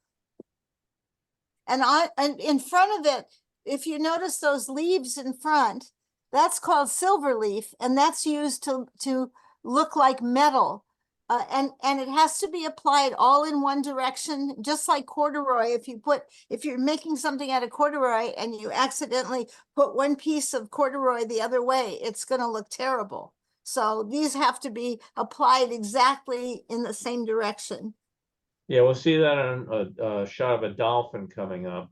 And in front of it, if you notice those leaves in front, that's called silver leaf, and that's used to look like metal. And it has to be applied all in one direction, just like corduroy. If you're making something out of corduroy and you accidentally put one piece of corduroy the other way, it's going to look terrible. So these have to be applied exactly in the same direction. Yeah, we'll see that on a shot of a dolphin coming up.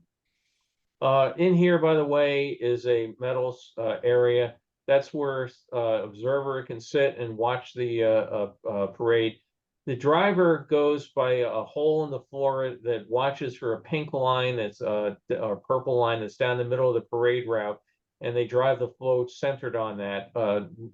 In here, by the way, is a metals area. That's where observer can sit and watch the parade. The driver goes by a hole in the floor that watches for a pink line that's or purple line that's down the middle of the parade route, and they drive the float centered on that.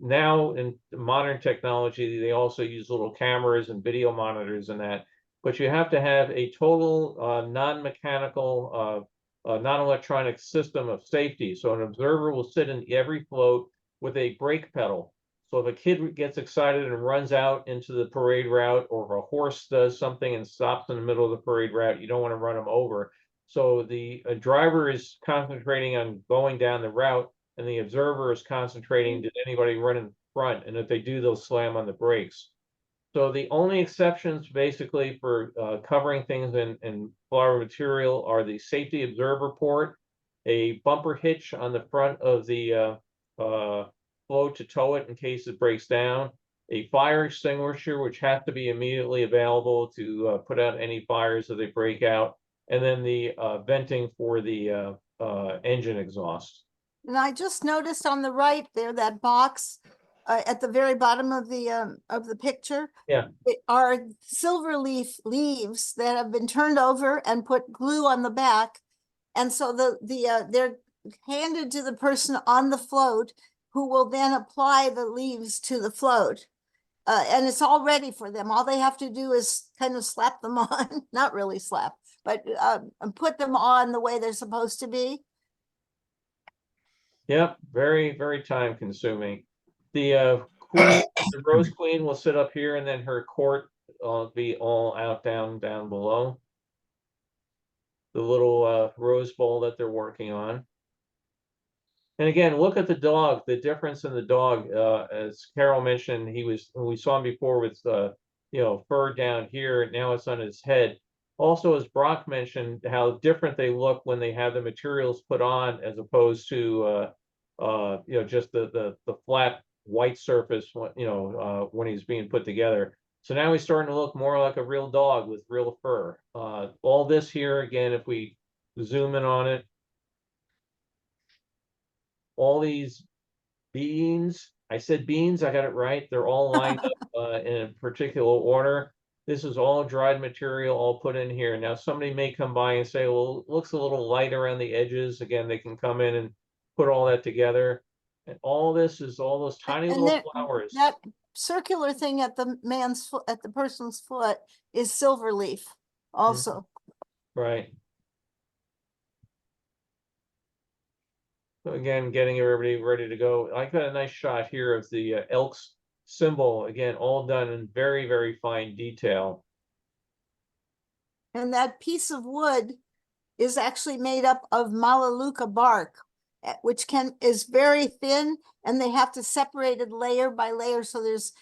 Now in modern technology, they also use little cameras and video monitors and that, but you have to have a total non-mechanical non-electronic system of safety. So an observer will sit in every float with a brake pedal. So if a kid gets excited and runs out into the parade route, or if a horse does something and stops in the middle of the parade route, you don't want to run them over. So the driver is concentrating on going down the route, and the observer is concentrating, did anybody run in front? And if they do, they'll slam on the brakes. So the only exceptions basically for covering things in flower material are the safety observer port, a bumper hitch on the front of the float to tow it in case it breaks down, a fire extinguisher, which has to be immediately available to put out any fires as they break out, and then the venting for the engine exhaust. And I just noticed on the right there, that box at the very bottom of the picture. Yeah. It are silver leaves that have been turned over and put glue on the back. And so they're handed to the person on the float, who will then apply the leaves to the float. And it's all ready for them. All they have to do is kind of slap them on, not really slap, but put them on the way they're supposed to be. Yep, very, very time consuming. The queen, the Rose Queen will sit up here, and then her court will be all out down below. The little Rose Bowl that they're working on. And again, look at the dog, the difference in the dog. As Carol mentioned, we saw him before with fur down here, now it's on his head. Also, as Brock mentioned, how different they look when they have the materials put on, as opposed to just the flat white surface when he's being put together. So now he's starting to look more like a real dog with real fur. All this here, again, if we zoom in on it. All these beans, I said beans, I got it right. They're all lined up in a particular order. This is all dried material all put in here. Now, somebody may come by and say, well, it looks a little light around the edges. Again, they can come in and put all that together. And all this is all those tiny And little there- flowers. That circular thing at the man's foot, at the person's foot, is silver leaf also. Right. So again, getting everybody ready to go. I got a nice shot here of the elk's symbol. Again, all done in very, very fine detail. And that piece of wood is actually made up of Melaleuca bark, which is very thin, and they have to separate it layer by layer, so there's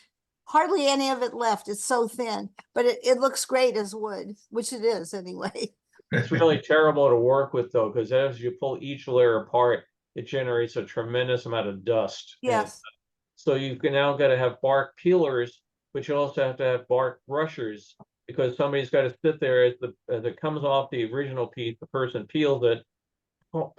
hardly any of it left. It's so thin, but it looks great as wood, which it is anyway. It's really terrible to work with though, because as you pull each layer apart, it generates a tremendous amount of dust. And Yes, so you can now got to have bark peelers, but you also have to have bark brushers, because somebody's got to sit there as it comes off the original piece, the person peels it,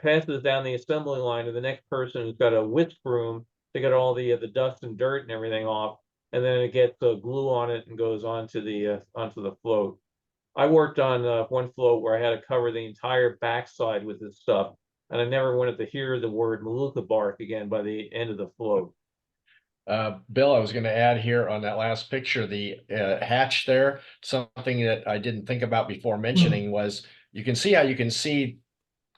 passes down the assembly line to the next person who's got a whisk broom to get all the dust and dirt and everything off, and then it gets glue on it and goes onto the float. I worked on one float where I had to cover the entire backside with this stuff, and I never wanted to hear the word Maluka bark again by the end of the float. Bill, I was going to add here on that last picture, the hatch there, something that I didn't think about before mentioning was you can see how you can see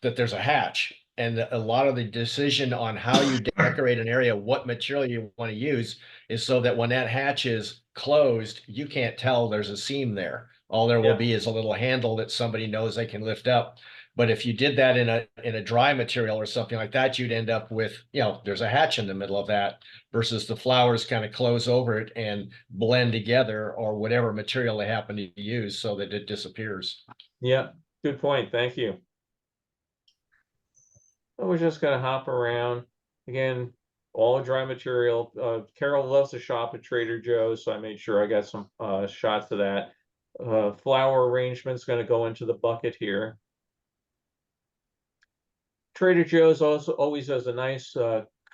that there's a hatch, and a lot of the decision on how you decorate an area, what material you want to use, is so that when that hatch is closed, you can't tell there's a seam there. All there will Yeah. be is a little handle that somebody knows they can lift up. But if you did that in a dry material or something like that, you'd end up with, there's a hatch in the middle of that, versus the flowers kind of close over it and blend together, or whatever material they happen to use, so that it disappears. Yeah, good point. Thank you. So we're just gonna hop around again, all dry material. Carol loves to shop at Trader Joe's, so I made sure I got some shots of that. Flower arrangement's gonna go into the bucket here. Trader Joe's also always has a nice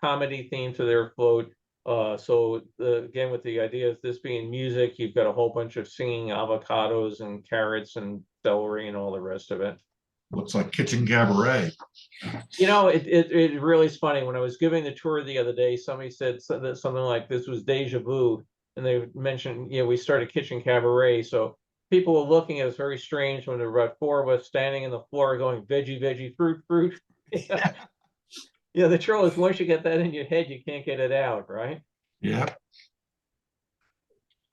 comedy theme to their float. So again, with the idea of this being music, you've got a whole bunch of singing avocados and carrots and celery and all the rest of it. Looks like kitchen cabaret. It really is funny. When I was giving the tour the other day, somebody said something like this was deja vu, and they mentioned, we started kitchen cabaret. So people were looking at us very strange when there were about 4 of us standing in the floor going veggie, veggie, fruit, fruit. Yeah, the trouble is once you get that in your head, you can't get it out, right? Yeah.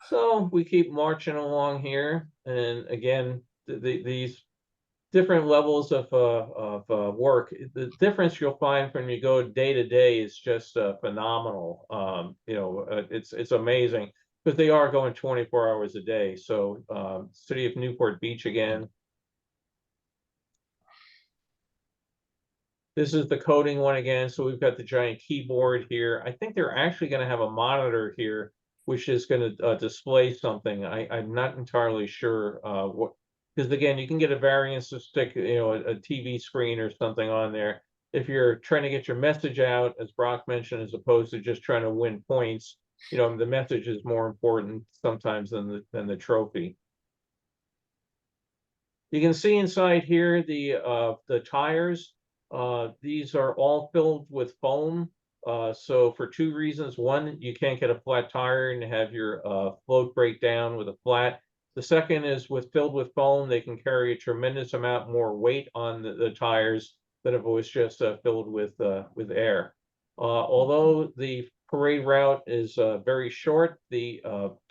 So we keep marching along here, and again, these different levels of work. The difference you'll find when you go day to day is just phenomenal. It's amazing, because they are going 24 hours a day. So city of Newport Beach again. This is the coding one again. So we've got the giant keyboard here. I think they're actually going to have a monitor here, which is going to display something. I'm not entirely sure what. Because again, you can get a variance to stick, a TV screen or something on there. If you're trying to get your message out, as Brock mentioned, as opposed to just trying to win points, the message is more important sometimes than the trophy. You can see inside here the tires. These are all filled with foam. So for 2 reasons: one, you can't get a flat tire and have your float break down with a flat. The second is filled with foam, they can carry a tremendous amount more weight on the tires than if it was just filled with air. Although the parade route is very short, the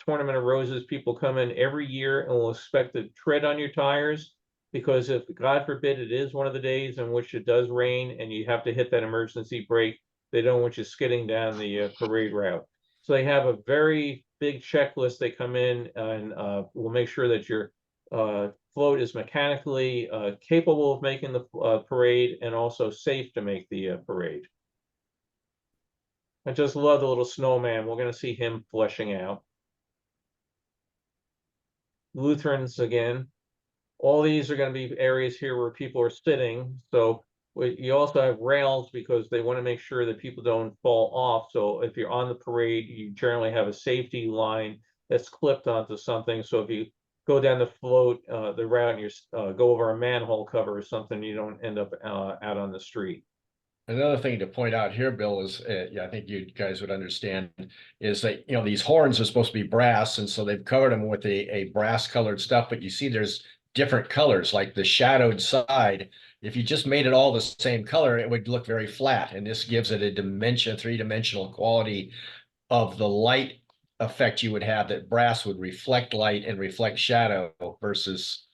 Tournament of Roses people come in every year and will expect to tread on your tires, because if, God forbid, it is one of the days in which it does rain and you have to hit that emergency brake, they don't want you skidding down the parade route. So they have a very big checklist. They come in and will make sure that your float is mechanically capable of making the parade, and also safe to make the parade. I just love the little snowman. We're going to see him fleshing out. Lutherans again. All these are gonna be areas here where people are sitting, so you also have rails because they want to make sure that people don't fall off. So if you're on the parade, you generally have a safety line that's clipped onto something. So if you go down the float, the route, and you go over a manhole cover or something, you don't end up out on the street. Another thing to point out here, Bill, is yeah, I think you guys would understand, is that, you know, these horns are supposed to be brass, and so they've covered them with a brass colored stuff, but you see there's different colors, like the shadowed side. If you just made it all the same color, it would look very flat, and this gives it a three-dimensional quality of the light effect you would have, that brass would reflect light and reflect shadow versus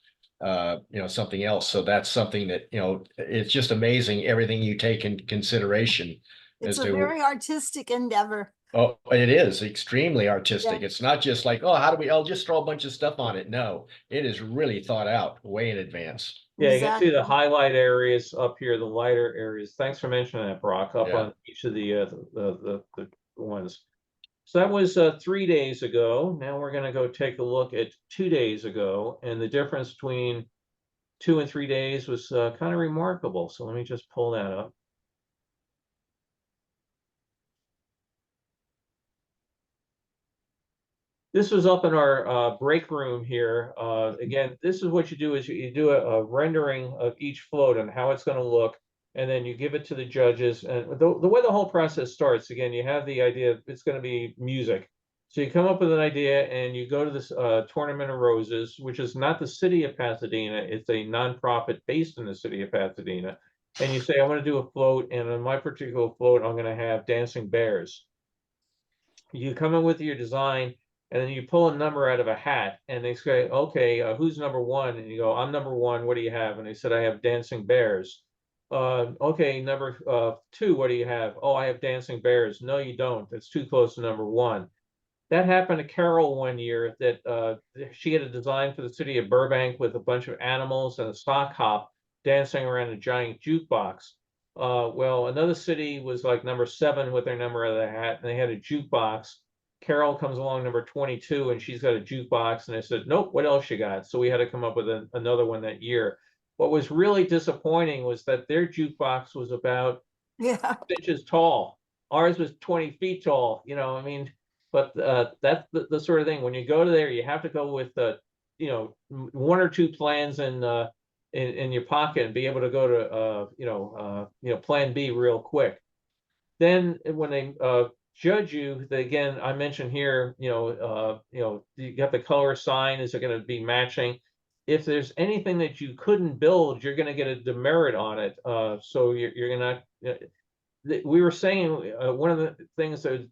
you know, something else. So that's something that, you know, it's just amazing everything you take in consideration. It's as a to very artistic endeavor. Oh, it is extremely artistic. It's not just like, oh, I'll just throw a bunch of stuff on it. No, it is really thought out way in advance. Yeah, you can see the Exactly. highlight areas up here, the lighter areas. Thanks for mentioning that, Brock, up Yeah. on each of the ones. So that was 3 days ago. Now we're going to go take a look at 2 days ago, and the difference between 2 and 3 days was kind of remarkable. So let me just pull that up. This was up in our break room here. Again, this is what you do: is you do a rendering of each float and how it's going to look, and then you give it to the judges. And the way the whole process starts, again, you have the idea it's going to be music. So you come up with an idea and you go to this Tournament of Roses, which is not the city of Pasadena. It's a nonprofit based in the city of Pasadena. And you say, I want to do a float, and on my particular float, I'm going to have dancing bears. You come in with your design, and then you pull a number out of a hat, and they say, okay, who's number one? And you go, I'm number one, what do you have? And they said, I have dancing bears. Okay, number 2, what do you have? Oh, I have dancing bears. No, you don't. That's too close to number 1. That happened to Carol one year, that she had a design for the city of Burbank with a bunch of animals and a sock hop dancing around a giant jukebox. Well, another city was like number 7 with their number of the hat, and they had a jukebox. Carol comes along number 22, and she's got a jukebox, and they said, nope, what else you got? So we had to come up with another one that year. What was really disappointing was that their jukebox was about Yeah. inches tall. Ours was 20 feet tall, you know, I mean, but that's the sort of thing. When you go to there, you have to go with, you know, 1 or 2 plans in your pocket and be able to go to, you know, plan B real quick. Then when they judge you, again, I mentioned here, you know, you got the color sign. Is it going to be matching? If there's anything that you couldn't build, you're going to get a demerit on it. So you're going to. We were saying one of the things that's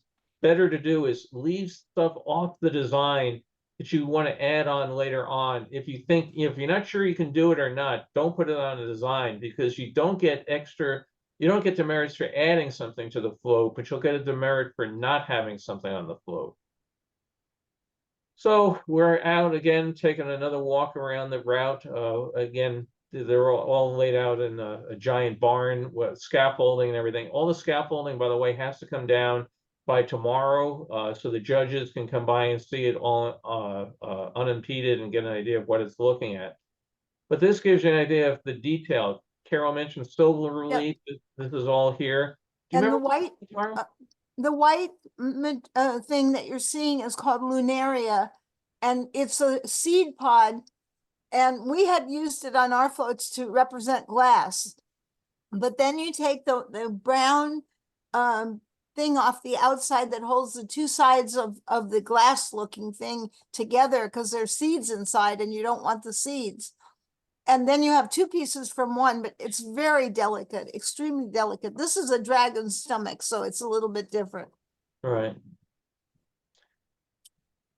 better to do is leave stuff off the design that you want to add on later on. If you think, if you're not sure you can do it or not, don't put it on the design, because you don't get demerits for adding something to the float, but you'll get a demerit for not having something on the float. So we're out again, taking another walk around the route. Again, they're all laid out in a giant barn with scaffolding and everything. All the scaffolding, by the way, has to come down by tomorrow, so the judges can come by and see it all unimpeded and get an idea of what it's looking at. But this gives you an idea of the detail. Carol mentioned silver relief. This is all here. Do you And remember the white thing that you're seeing is called lunaria, and it's a seed pod. And we had used it on our floats to represent glass. But then you take the brown thing off the outside that holds the 2 sides of the glass looking thing together, because there's seeds inside and you don't want the seeds. And then you have 2 pieces from one, but it's very delicate, extremely delicate. This is a dragon's stomach, so it's a little bit different. Right.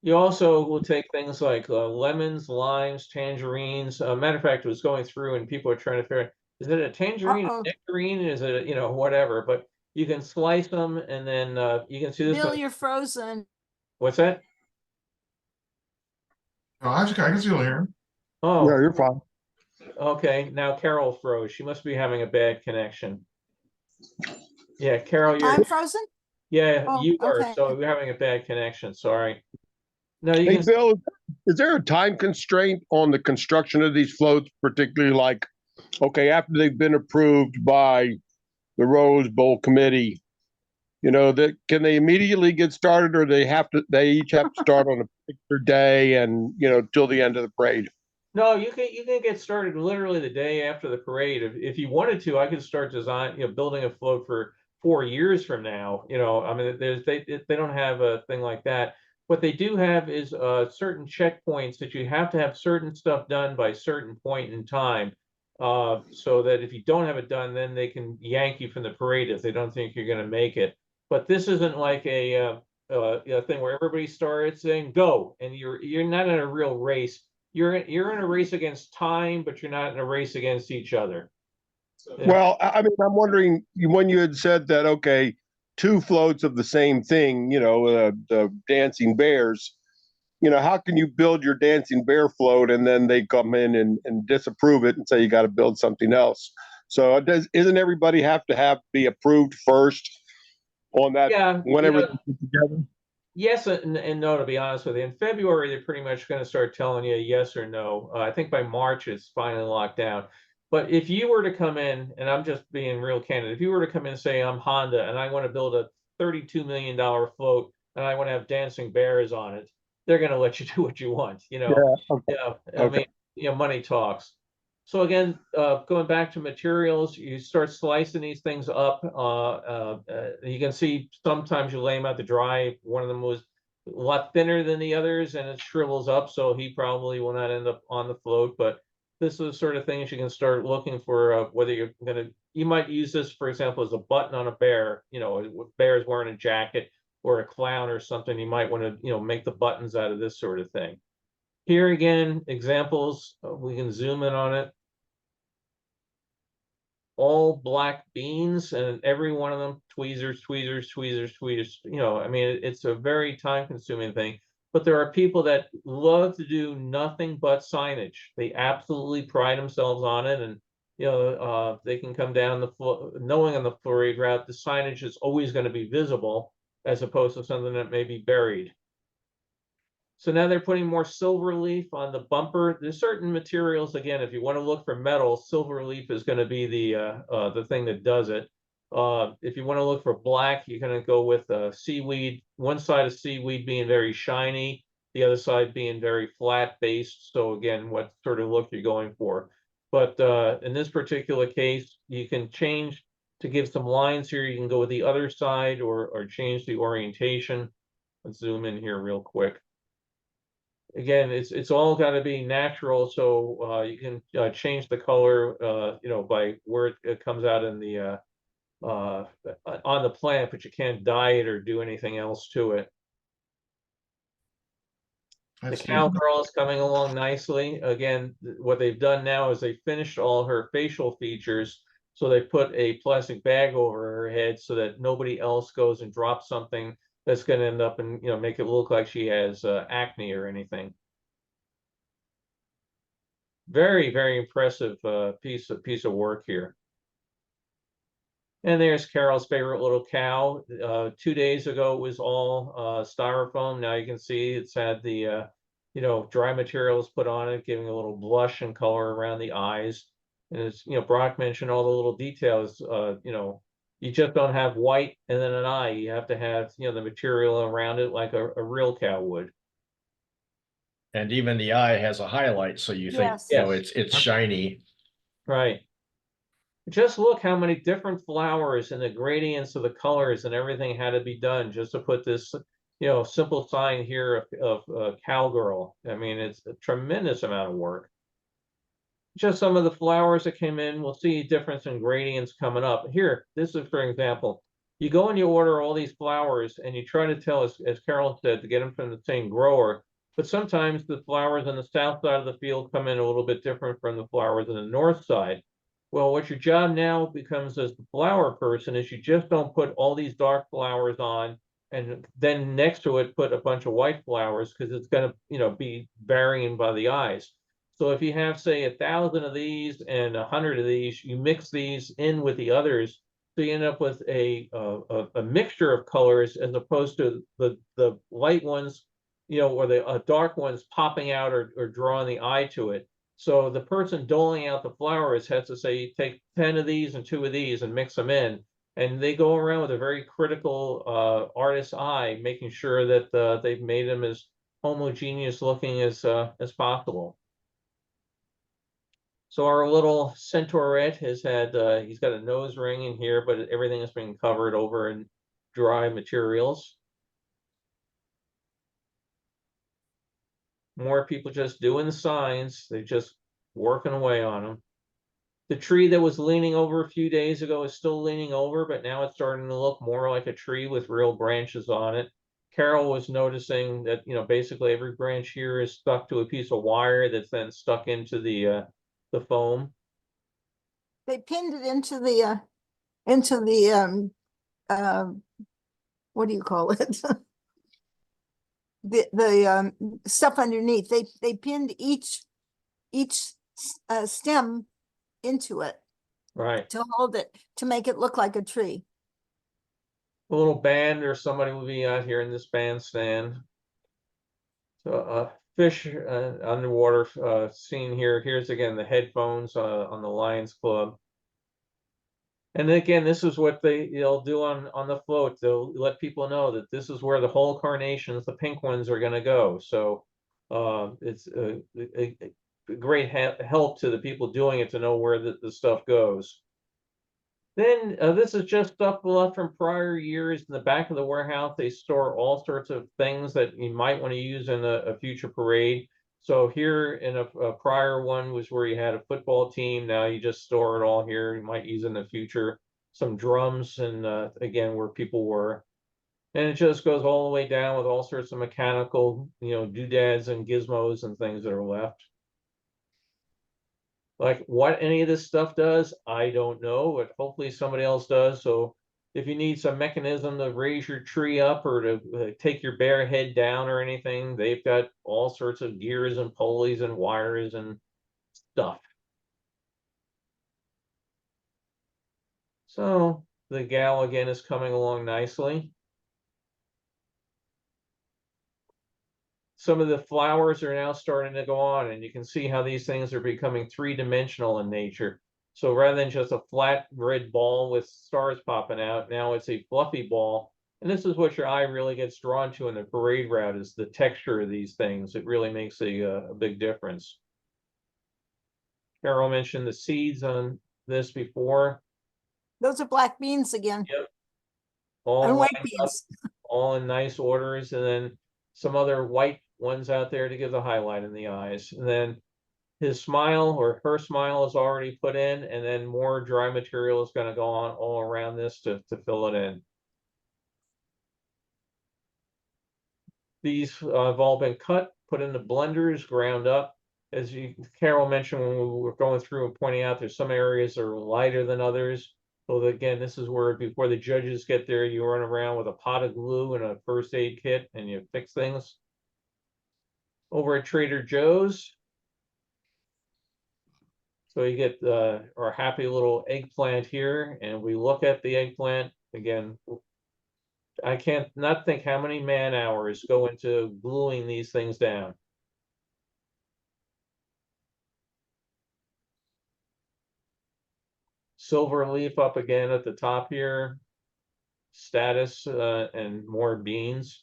You also will take things like lemons, limes, tangerines. Matter of fact, it was going through and people are trying to figure out, is it a tangerine, a nectarine? Is it, you know, whatever, but you can slice them, and then you can see this Bill, one. you're frozen. What's that? Oh, I can still hear him. Oh, Yeah, you're fine. okay. Now Carol froze. She must be having a bad connection. Yeah, Carol, I'm frozen? yeah, Oh, you are. okay. So we're having a bad connection. Sorry. No, you Hey, can, Bill, is there a time constraint on the construction of these floats, particularly like, okay, after they've been approved by the Rose Bowl committee, you know, that can they immediately get started, or they each have to start on a particular day and, you know, till the end of the parade? no, you can get started literally the day after the parade. If you wanted to, I could start design, building a float for 4 years from now. I mean, they don't have a thing like that. What they do have is certain checkpoints that you have to have certain stuff done by certain point in time. So that if you don't have it done, then they can yank you from the parade if they don't think you're going to make it. But this isn't like a thing where everybody starts saying go, and you're not in a real race. You're in a race against time, but you're not in a race against each other. Yeah. Well, I mean, I'm wondering when you had said that, okay, two floats of the same thing, you know, the dancing bears, you know, how can you build your dancing bear float and then they come in and disapprove it and say you got to build something else? So isn't everybody have to be approved first on that Yeah, whenever they get together? yes and no, to be honest with you. In February, they're pretty much going to start telling you yes or no. I think by March, it's finally locked down. But if you were to come in, and I'm just being real candid, if you were to come in and say, I'm Honda and I want to build a $32 million float and I want to have dancing bears on it, they're going to let you do what you want. Yeah. Okay. I mean, money talks. So again, going back to materials, you start slicing these things up. You can see sometimes you lay them out to dry. One of them was a lot thinner than the others, and it shrivels up, so he probably will not end up on the float. But this is the sort of things you can start looking for, whether you might use this, for example, as a button on a bear. A bear is wearing a jacket or a clown or something. You might want to, make the buttons out of this sort of thing. Here again, examples, we can zoom in on it. All black beans, and every one of them tweezers. I mean, it's a very time consuming thing, but there are people that love to do nothing but signage. They absolutely pride themselves on it, and they can come down knowing on the parade route the signage is always going to be visible as opposed to something that may be buried. So now they're putting more silver leaf on the bumper. There's certain materials, again, if you want to look for metal, silver leaf is going to be the thing that does it. If you want to look for black, you're going to go with seaweed. One side of seaweed being very shiny, the other side being very flat based. So again, what sort of look you're going for. But in this particular case, you can change to give some lines here. You can go with the other side or change the orientation. Let's zoom in here real quick. Again, it's all got to be natural, so you can change the color, by where it comes out in the on the plant, but you can't dye it or do anything else to it. The cowgirl is coming along nicely. Again, what they've done now is they finished all her facial features, so they put a plastic bag over her head so that nobody else goes and drops something that's going to end up and make it look like she has acne or anything. Very, very impressive piece of work here. And there's Carol's favorite little cow. 2 days ago it was all styrofoam. Now you can see it's had the dry materials put on it, giving a little blush and color around the eyes. And as Brock mentioned, all the little details. You just don't have white and then an eye. You have to have the material around it like a real cow would. And even the eye has a highlight, so you think, Yes. it's shiny. Right. Just look how many different flowers and the gradients of the colors and everything had to be done just to put this, simple sign here of cowgirl. I mean, it's a tremendous amount of work. Just some of the flowers that came in, we'll see a difference in gradients coming up. Here, this is for example, you go and you order all these flowers and you try to tell, as Carol said, to get them from the same grower. But sometimes the flowers on the south side of the field come in a little bit different from the flowers on the north side. Well, what your job now becomes as the flower person is you just don't put all these dark flowers on and then next to it put a bunch of white flowers, because it's going to be varying by the eyes. So if you have, say, 1,000 of these and 100 of these, you mix these in with the others, so you end up with a mixture of colors as opposed to the light ones you know, or the dark ones popping out or drawing the eye to it. So the person doling out the flowers has to say, take 10 of these and 2 of these and mix them in. And they go around with a very critical artist's eye, making sure that they've made them as homogeneous looking as possible. So our little centaurette has had, he's got a nose ring in here, but everything has been covered over in dry materials. More people just doing the signs. They're just working away on them. The tree that was leaning over a few days ago is still leaning over, but now it's starting to look more like a tree with real branches on it. Carol was noticing that, you know, basically every branch here is stuck to a piece of wire that's then stuck into the foam. They pinned it into the what do you call it? the stuff underneath. They pinned each stem into it Right. to hold it, to make it look like a tree. A little band or somebody will be out here in this bandstand. So fish underwater scene here. Here's again the headphones on the Lions Club. And again, this is what they'll do on the float. They'll let people know that this is where the whole carnations, the pink ones, are going to go. So it's a great help to the people doing it to know where the stuff goes. Then this is just stuff left from prior years. In the back of the warehouse, they store all sorts of things that you might want to use in a future parade. So here in a prior one was where you had a football team. Now you just store it all here. You might use in the future. Some drums and again, where people were. And it just goes all the way down with all sorts of mechanical, you know, doodads and gizmos and things that are left. Like what any of this stuff does, I don't know, but hopefully somebody else does. So if you need some mechanism to raise your tree up or to take your bare head down or anything, they've got all sorts of gears and pulleys and wires and stuff. So the gal again is coming along nicely. Some of the flowers are now starting to go on, and you can see how these things are becoming three-dimensional in nature. So rather than just a flat red ball with stars popping out, now it's a fluffy ball. And this is what your eye really gets drawn to in the parade route, is the texture of these things. It really makes a big difference. Carol mentioned the seeds on this before. Those are black beans again. Yep. All And white lined up, beans. all in nice orders, and then some other white ones out there to give the highlight in the eyes. And then his smile or her smile is already put in, and then more dry material is going to go on all around this to fill it in. These have all been cut, put into blenders, ground up. As Carol mentioned when we were going through and pointing out, there's some areas that are lighter than others. So again, this is where before the judges get there, you run around with a pot of glue and a first aid kit and you fix things. Over at Trader Joe's, so you get our happy little eggplant here, and we look at the eggplant again. I can't not think how many man hours go into gluing these things down. Silver leaf up again at the top here. Status and more beans.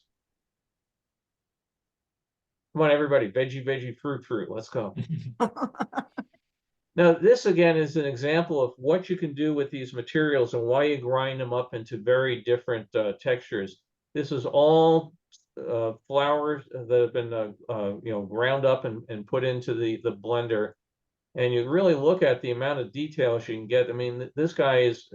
Come on, everybody, veggie, veggie, fruit, fruit. Let's go. Now, this again is an example of what you can do with these materials and why you grind them up into very different textures. This is all flowers that have been you know, ground up and put into the blender. And you really look at the amount of details you can get. I mean, this guy is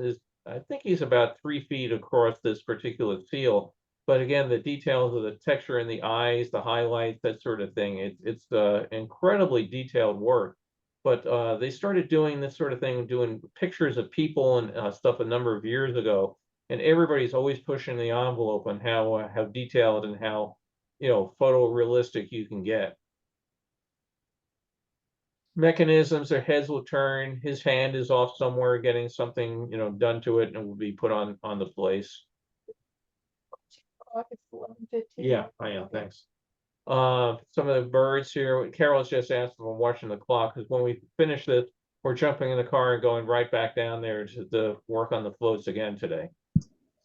I think he's about 3 feet across this particular seal. But again, the details of the texture in the eyes, the highlights, that sort of thing. It's incredibly detailed work. But they started doing this sort of thing, doing pictures of people and stuff a number of years ago. And everybody's always pushing the envelope on how detailed and how, you know, photorealistic you can get. Mechanisms, their heads will turn. His hand is off somewhere getting something, you know, done to it, and it will be put on the place. It's 11:15. Yeah, I know. Thanks. Some of the birds here, Carol's just asked if I'm watching the clock, because when we finish this, we're jumping in the car and going right back down there to work on the floats again today.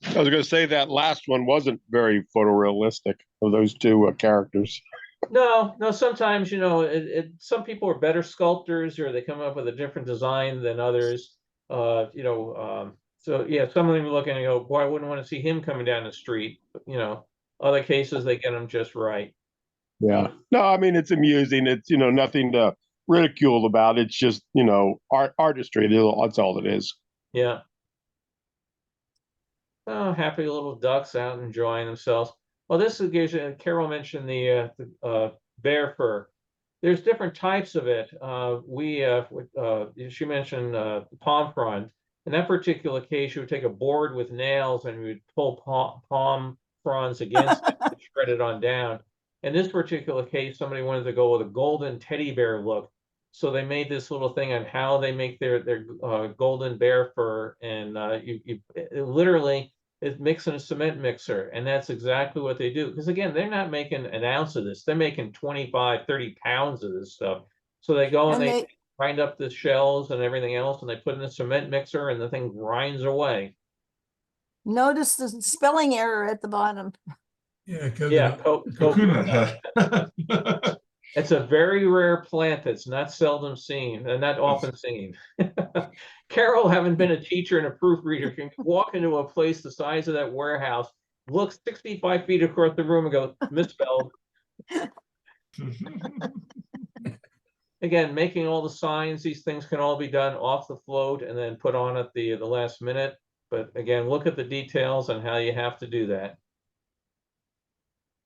I was going to say that last one wasn't very photorealistic of those two characters. No, sometimes, some people are better sculptors or they come up with a different design than others. So yeah, some of them are looking and go, boy, I wouldn't want to see him coming down the street. But, other cases, they get them just right. Yeah. No, I mean, it's amusing. It's, nothing to ridicule about. It's just, artistry. That's all it is. Yeah. Oh, happy little ducks out enjoying themselves. Well, this gives you, Carol mentioned the bear fur. There's different types of it. She mentioned palm frond. In that particular case, you would take a board with nails and you would pull palm fronds against it and shred it on down. In this particular case, somebody wanted to go with a golden teddy bear look. So they made this little thing on how they make their golden bear fur, and it literally is mixing a cement mixer, and that's exactly what they do. Because again, they're not making an ounce of this; they're making 25, 30 pounds of this stuff. So they go and they grind up the shells and everything else, and they put in a cement mixer, and the thing grinds away. Notice the spelling error at the bottom. Yeah, coconut. Yeah, Coconut. It's a very rare plant that's not seldom seen and not often seen. Carol, having been a teacher and a proofreader, can walk into a place the size of that warehouse, look 65 feet across the room and go, misspelled. Again, making all the signs, these things can all be done off the float and then put on at the last minute. But again, look at the details and how you have to do that.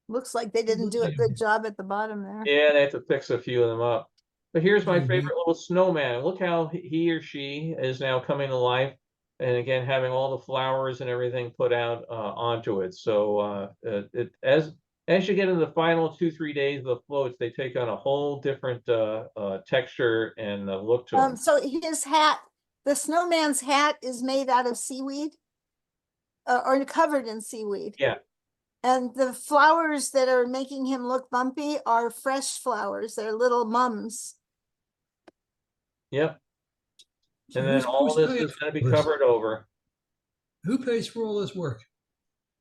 Looks like they didn't do a good job at the bottom there. Yeah, they have to fix a few of them up. But here's my Mhm. favorite little snowman. Look how he or she is now coming to life. And again, having all the flowers and everything put out onto it. So as you get into the final 2-3 days of the floats, they take on a whole different texture and look to them. So his hat, the snowman's hat, is made out of seaweed, or covered in seaweed. Yeah. And the flowers that are making him look bumpy are fresh flowers. They're little mums. Yep. So And then all who's this paying is going to be for this? covered over. Who pays for all this work?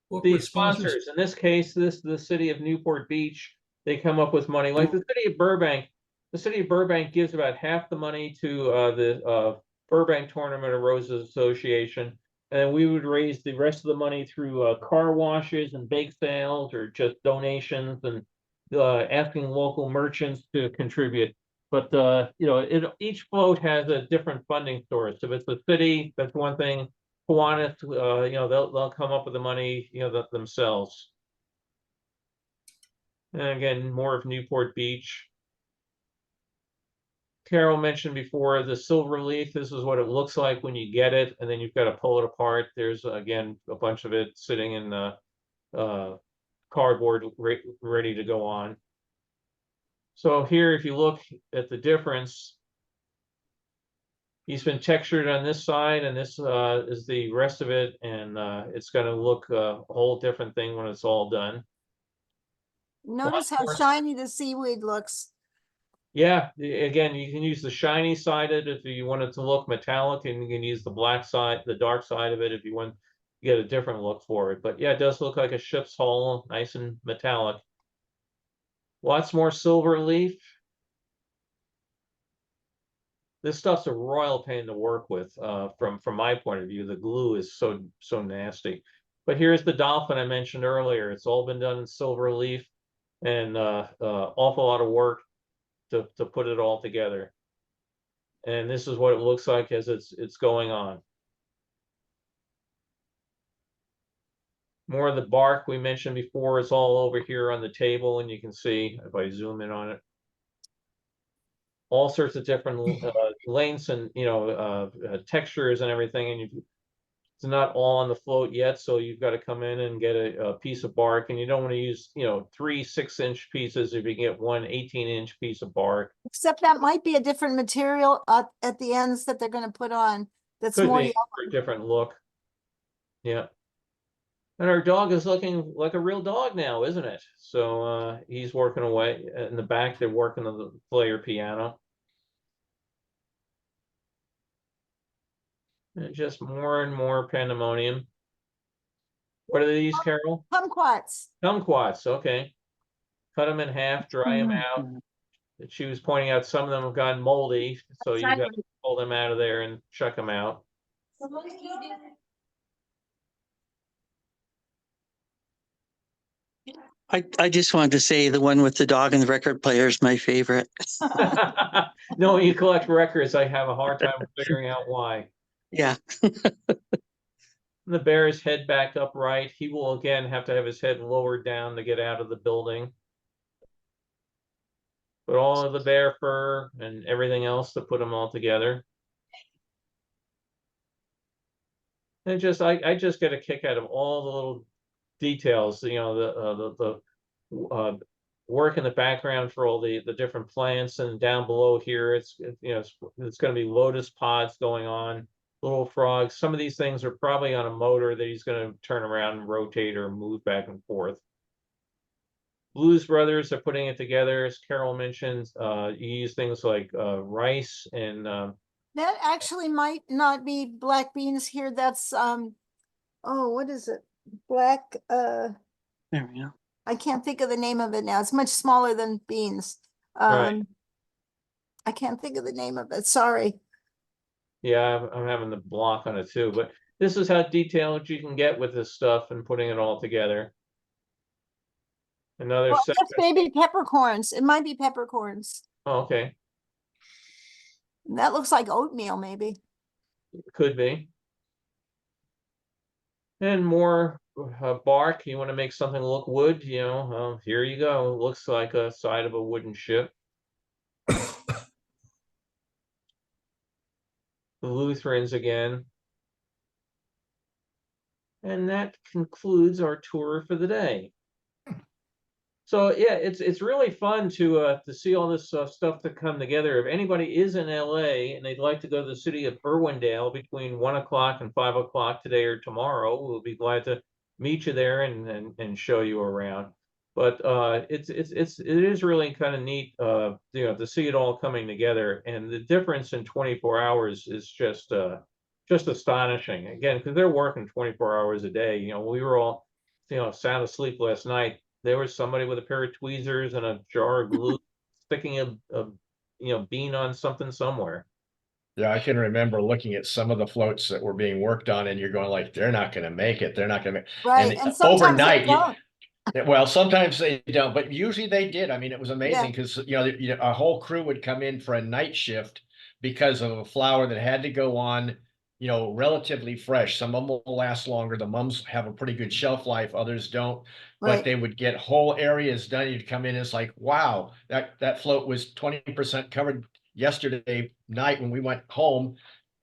What The sponsors? sponsors, in this case, the city of Newport Beach, they come up with money. Like the city of Burbank, gives about half the money to the Burbank Tournament of Roses Association. And we would raise the rest of the money through car washes and bake sales or just donations and asking local merchants to contribute. But each float has a different funding source. If it's the city, that's one thing. Kiwanis, they'll come up with the money, themselves. And again, more of Newport Beach. Carol mentioned before the silver leaf. This is what it looks like when you get it, and then you've got to pull it apart. There's again a bunch of it sitting in cardboard ready to go on. So here, if you look at the difference, he's been textured on this side, and this is the rest of it, and it's going to look a whole different thing when it's all done. Notice how shiny the seaweed looks. Yeah, again, you can use the shiny side of it if you want it to look metallic, and you can use the black side, the dark side of it if you want to get a different look for it. But yeah, it does look like a ship's hull, nice and metallic. Lots more silver leaf. This stuff's a royal pain to work with. From my point of view, the glue is so nasty. But here's the dolphin I mentioned earlier. It's all been done in silver leaf, and awful lot of work to put it all together. And this is what it looks like as it's going on. More of the bark we mentioned before is all over here on the table, and you can see if I zoom in on it, all sorts of different lengths and textures and everything. And it's not all on the float yet, so you've got to come in and get a piece of bark, and you don't want to use 3 6-inch pieces if you can get one 18-inch piece of bark. Except that might be a different material at the ends that they're going to put on. That's Could more be yellow. for a different look. Yeah. And our dog is looking like a real dog now, isn't it? So he's working away in the back. They're working on the player piano. And just more and more pandemonium. What are these, Carol? Kumquats. Kumquats, okay. Cut them in half, dry them out. She was pointing out some of them have gotten moldy, so you got to pull them out of there and chuck them out. I just wanted to say the one with the dog and the record player is my favorite. No, you collect records. I have a hard time figuring out why. Yeah. The bear is head back upright. He will again have to have his head lowered down to get out of the building. But all of the bear fur and everything else to put them all together. And just I just get a kick out of all the little details, you know, the work in the background for all the different plants, and down below here it's it's going to be lotus pods going on, little frogs. Some of these things are probably on a motor that he's going to turn around and rotate or move back and forth. Blues Brothers are putting it together, as Carol mentioned. You use things like rice and That actually might not be black beans here. That's oh, what is it? Black There we go. I can't think of the name of it now. It's much smaller than beans. Right. I can't think of the name of it. Sorry. yeah, I'm having the block on it too, but this is how detailed you can get with this stuff and putting it all together. Another Well, set. that's baby peppercorns. It might be peppercorns. Oh, okay, That looks like oatmeal, maybe. could be. And more bark. You want to make something look wood, here you go. Looks like a side of a wooden ship. The Lutherans again. And that concludes our tour for the day. So yeah, it's really fun to see all this stuff to come together. If anybody is in LA and they'd like to go to the city of Irwindale between 1 o'clock and 5 o'clock today or tomorrow, we'll be glad to meet you there and show you around. But it is really kind of neat, to see it all coming together, and the difference in 24 hours is just astonishing. Again, because they're working 24 hours a day. We were all sound asleep last night. There was somebody with a pair of tweezers and a jar of glue sticking a bean on something somewhere. Yeah, I can remember looking at some of the floats that were being worked on, and you're going like, they're not going to make it. They're not going to make Right. And sometimes overnight. they don't. Well, sometimes they don't, but usually they did. I mean, it was amazing Yeah. because a whole crew would come in for a night shift because of a flower that had to go on, relatively fresh. Some of them will last longer. The mums have a pretty good shelf life, others don't. But Right. they would get whole areas done. You'd come in, it's like, wow, that float was 20% covered yesterday night when we went home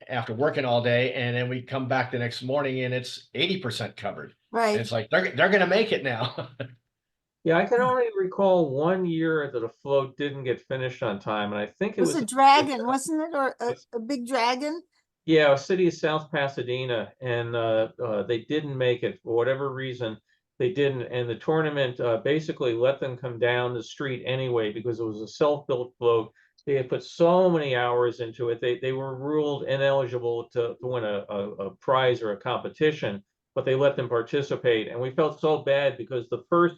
after working all day, and then we come back the next morning and it's 80% covered. And Right. it's like they're gonna make it now. Yeah, I can only recall 1 year that a float didn't get finished on time, and I think It was a dragon, wasn't it? Or a big dragon? Yeah, city of South Pasadena, and they didn't make it for whatever reason. They didn't, and the tournament basically let them come down the street anyway because it was a self-built float. They had put so many hours into it. They were ruled ineligible to win a prize or a competition, but they let them participate, and we felt so bad because the first,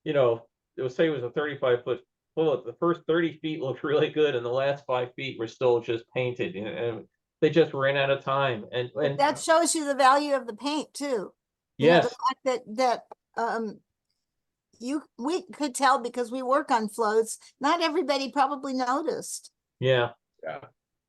it was say it was a 35-foot float. The first 30 feet looked really good, and the last 5 feet were still just painted. And they just ran out of time, and That shows you the value of the paint too. yes, The fact that we could tell because we work on floats. Not everybody probably noticed. yeah, Yeah.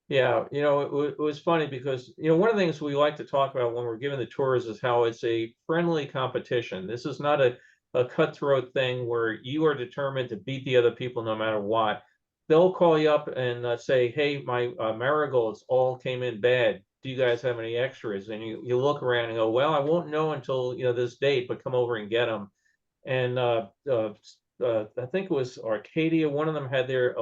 yeah. It was funny because one of the things we like to talk about when we're giving the tours is how it's a friendly competition. This is not a cutthroat thing where you are determined to beat the other people no matter what. They'll call you up and say, "Hey, my marigolds all came in bad. Do you guys have any extras?" And you look around and go, "Well, I won't know until this date, but come over and get them." And I think it was Arcadia. One of them had their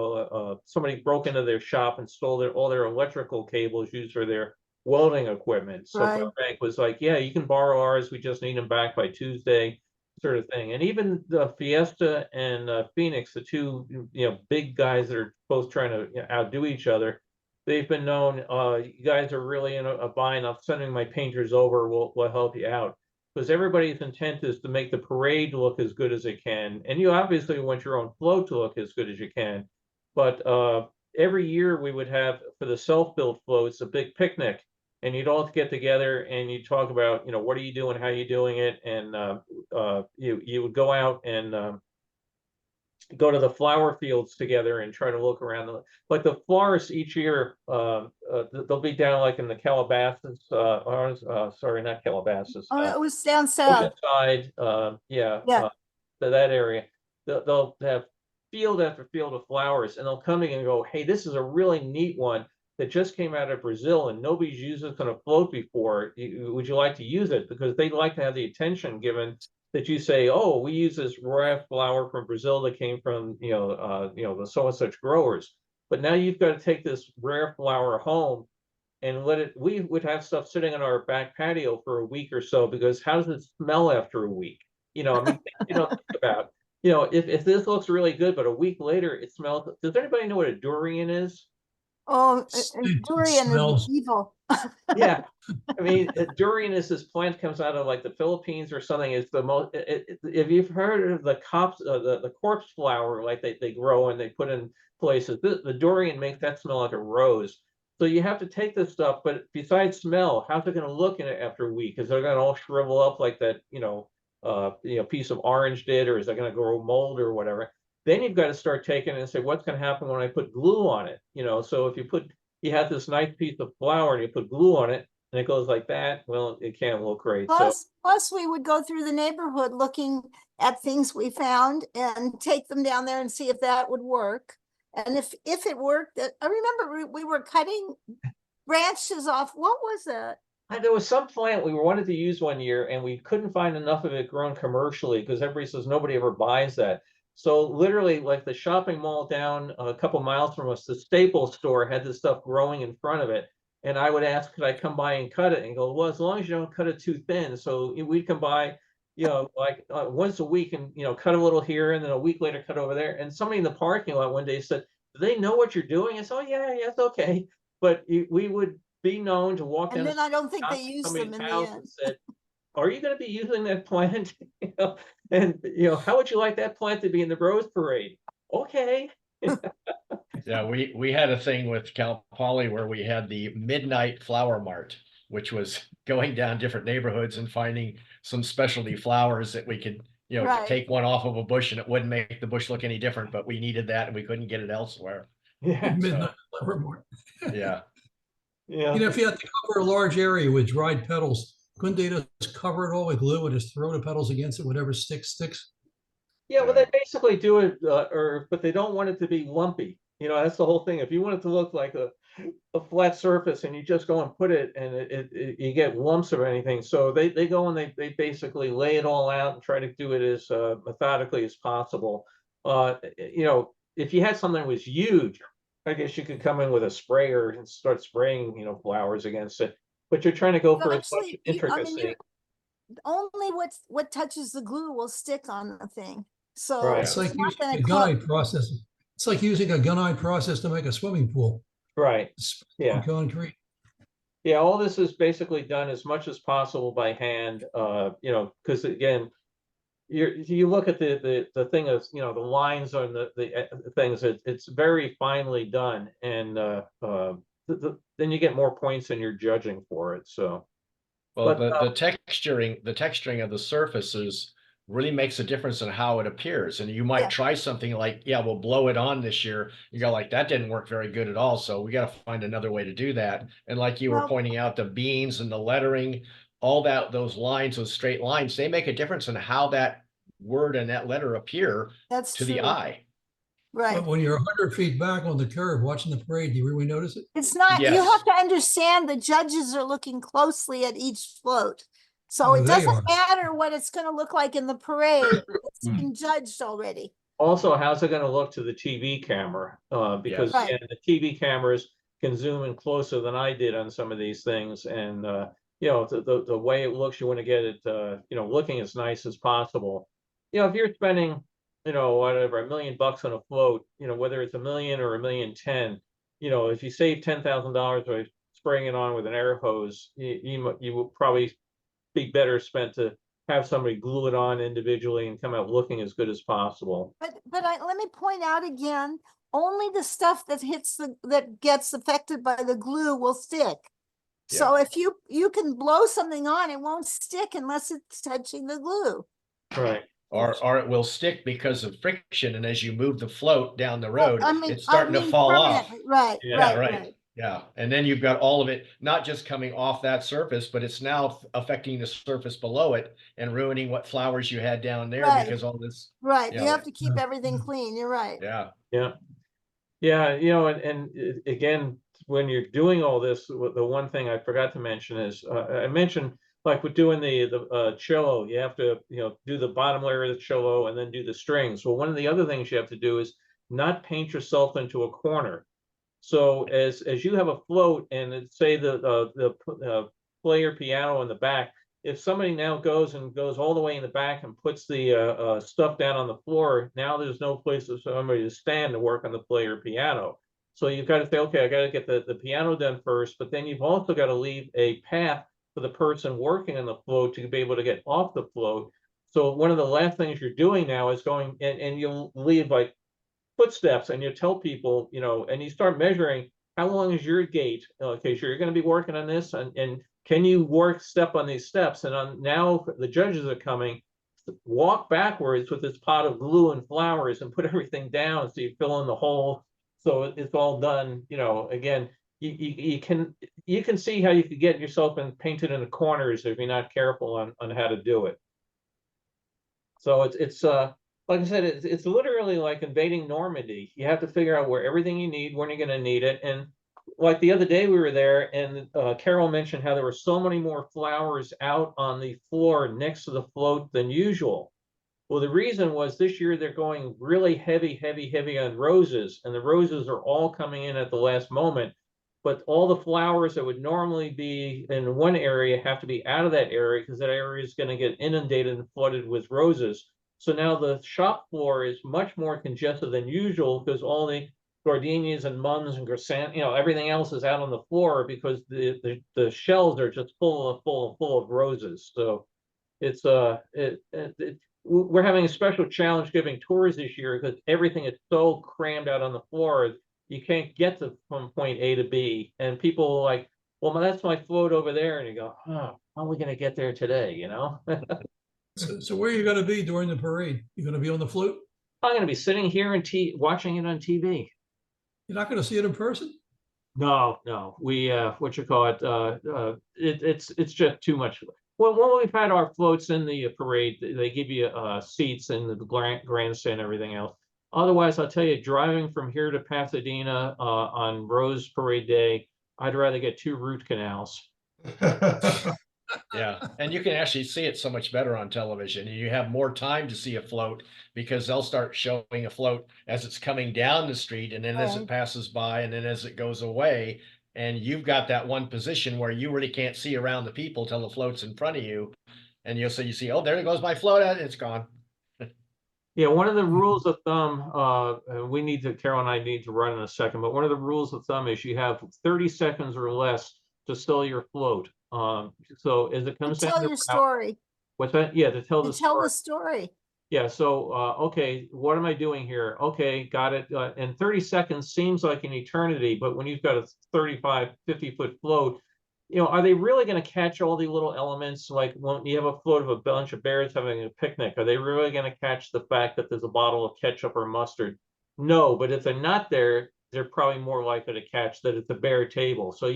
somebody broke into their shop and stole all their electrical cables used for their welding equipment. So Right. Burbank was like, yeah, you can borrow ours. We just need them back by Tuesday, sort of thing. And even the Fiesta and Phoenix, the two, big guys that are both trying to outdo each other, they've been known, you guys are really in a bind. I'm sending my painters over. We'll help you out. Because everybody's intent is to make the parade look as good as it can. And you obviously want your own float to look as good as you can. But every year we would have, for the self-built floats, a big picnic. And you'd all get together and you'd talk about, what are you doing, how are you doing it? And you would go out and go to the flower fields together and try to look around. Like the florists each year, they'll be down like in the Calabasas, sorry, not Calabasas. Oh, it was down south. Side, Yeah. that area. They'll have field after field of flowers, and they'll come in and go, hey, this is a really neat one that just came out of Brazil, and nobody's used this on a float before. Would you like to use it? Because they'd like to have the attention given that you say, oh, we use this rare flower from Brazil that came from, the so and such growers. But now you've got to take this rare flower home and we would have stuff sitting on our back patio for a week or so, because how does it smell after a week? Think about, if this looks really good, but a week later it smells. Does anybody know what a durian is? Oh, It durian smells. is evil. Yeah. I mean, durian is this plant comes out of like the Philippines or something. It's the most, if you've heard of the the corpse flower, like they grow and they put in places, the durian makes that smell like a rose. So you have to take this stuff, but besides smell, how's it going to look in it after a week? Is it going to all shrivel up like that, piece of orange did, or is it going to grow mold or whatever? Then you've got to start taking it and say, what's going to happen when I put glue on it? So if you have this nice piece of flour and you put glue on it and it goes like that, well, it can't look great. Plus we would go through the neighborhood looking at things we found and take them down there and see if that would work. And if it worked, I remember we were cutting branches off. What was that? There was some plant we wanted to use one year and we couldn't find enough of it grown commercially because everybody says nobody ever buys that. So literally, like the shopping mall down a couple miles from us, the Staples store had this stuff growing in front of it. And I would ask, could I come by and cut it? And go, well, as long as you don't cut it too thin. So we'd come by, once a week and, cut a little here and then a week later cut over there. And somebody in the parking lot one day said, do they know what you're doing? I said, oh, yeah, it's okay. But we would be known to walk And down. then I don't think they used them in the end. Said, are you going to be using that plant? And how would you like that plant to be in the Rose Parade? Okay. Yeah, we had a thing with Cal Poly where we had the midnight flower mart, which was going down different neighborhoods and finding some specialty flowers that we could, Right. take one off of a bush and it wouldn't make the bush look any different, but we needed that and we couldn't get it elsewhere. Yeah. Midnight flower mart. Yeah. Yeah. If you had to cover a large area with dried petals, couldn't they just cover it all with glue and just throw the petals against it, whatever sticks? Yeah, well, they basically do it, but they don't want it to be lumpy. That's the whole thing. If you want it to look like a flat surface and you just go and put it and you get lumps or anything. So they go and they basically lay it all out and try to do it as methodically as possible. If you had something that was huge, I guess you could come in with a sprayer and start spraying, flowers against it. But you're trying to go for as much intricacy. Only what touches the glue will stick on the thing. So Right. It's like not using gonna a gunite process. It's like using a gunite process to make a swimming pool. Right. Yeah. Concrete. Yeah, all this is basically done as much as possible by hand, because again, you look at the thing of, the lines on the things, it's very finely done, and then you get more points in your judging for it. So, well, but, the texturing of the surfaces really makes a difference in how it appears. And you might try something like, we'll blow it on this year. You go like, that didn't work very good at all. So we got to find another way to do that. And like you were pointing out, the beans and the lettering, all those lines, those straight lines, they make a difference in how that word and that letter appear to the eye. Right. But when you're 100 feet back on the curve watching the parade, do you really notice it? It's not, Yes. you have to understand the judges are looking closely at each float. So it doesn't matter what it's going to look like in the parade. It's been judged already. Also, how's it going to look to the TV camera? Because Right. the TV cameras, can zoom in closer than I did on some of these things. And, the way it looks, you want to get it, looking as nice as possible. If you're spending, whatever, $1 million on a float, whether it's $1 million or $1.1 million, if you save $10,000 by spraying it on with an air hose, you will probably be better spent to have somebody glue it on individually and come out looking as good as possible. But let me point out again, only the stuff that that gets affected by the glue will stick. So if you can blow something on, it won't stick unless it's touching the glue. Right. Or it will stick because of friction, and as you move the float down the road, it's I starting to mean fall off. permanently. Right, Yeah, right. Yeah, and then you've got all of it not just coming off that surface, but it's now affecting the surface below it and ruining what flowers you had down there Right. because all this. Right, you you know, have to keep everything clean, you're right. Yeah. Yeah, and again, when you're doing all this, the one thing I forgot to mention is I mentioned, like with doing the cello, you have to do the bottom layer of the cello and then do the strings. Well, one of the other things you have to do is not paint yourself into a corner. So as you have a float and say the player piano in the back, if somebody now goes all the way in the back and puts the stuff down on the floor, now there's no place for somebody to stand to work on the player piano. So you've got to say, okay, I got to get the piano done first, but then you've also got to leave a path for the person working on the float to be able to get off the float. So one of the last things you're doing now is going and you'll leave like footsteps, and you tell people, and you start measuring how long is your gait. Okay, so you're going to be working on this, and can you step on these steps? And now the judges are coming, walk backwards with this pot of glue and flowers and put everything down so you fill in the hole. So it's all done. Again, you can see how you could get yourself painted in the corners if you're not careful on how to do it. So it's like I said, it's literally like invading Normandy. You have to figure out where everything you need, when you're going to need it. And like the other day we were there, and Carol mentioned how there were so many more flowers out on the floor next to the float than usual. Well, the reason was this year they're going really heavy on roses, and the roses are all coming in at the last moment. But all the flowers that would normally be in one area have to be out of that area because that area is going to get inundated and flooded with roses. So now the shop floor is much more congested than usual because all the gardenias and mums and everything else is out on the floor because the shelves are just full of roses. So it's we're having a special challenge giving tours this year because everything is so crammed out on the floor. You can't get from point A to B, and people are like, well, that's my float over there. And you go, how are we going to get there today? So where are you going to be during the parade? You're going to be on the float? I'm going to be sitting here and watching it on TV. You're not going to see it in person? No, we it's just too much. Well, when we've had our floats in the parade, they give you seats in the grandstand and everything else. Otherwise, I'll tell you, driving from here to Pasadena on Rose Parade Day, I'd rather get 2 root canals. Yeah, and you can actually see it so much better on television. You have more time to see a float because they'll start showing a float as it's coming down the street, and then as it passes by, and then as it goes away. And you've got that one position where you really can't see around the people till the float's in front of you. And you see, oh, there goes my float, it's gone. Yeah, one of the rules of thumb, Carol and I need to run in a second, but one of the rules of thumb is you have 30 seconds or less to sell your float. So as it comes down tell your story. What's that? Yeah, to tell the story. Yeah, so okay, what am I doing here? Okay, got it. And 30 seconds seems like an eternity, but when you've got a 35, 50-foot float, are they really going to catch all the little elements? Like when you have a float of a bunch of bears having a picnic, are they really going to catch the fact that there's a bottle of ketchup or mustard? No, but if they're not there, they're probably more likely to catch that it's a bear table. So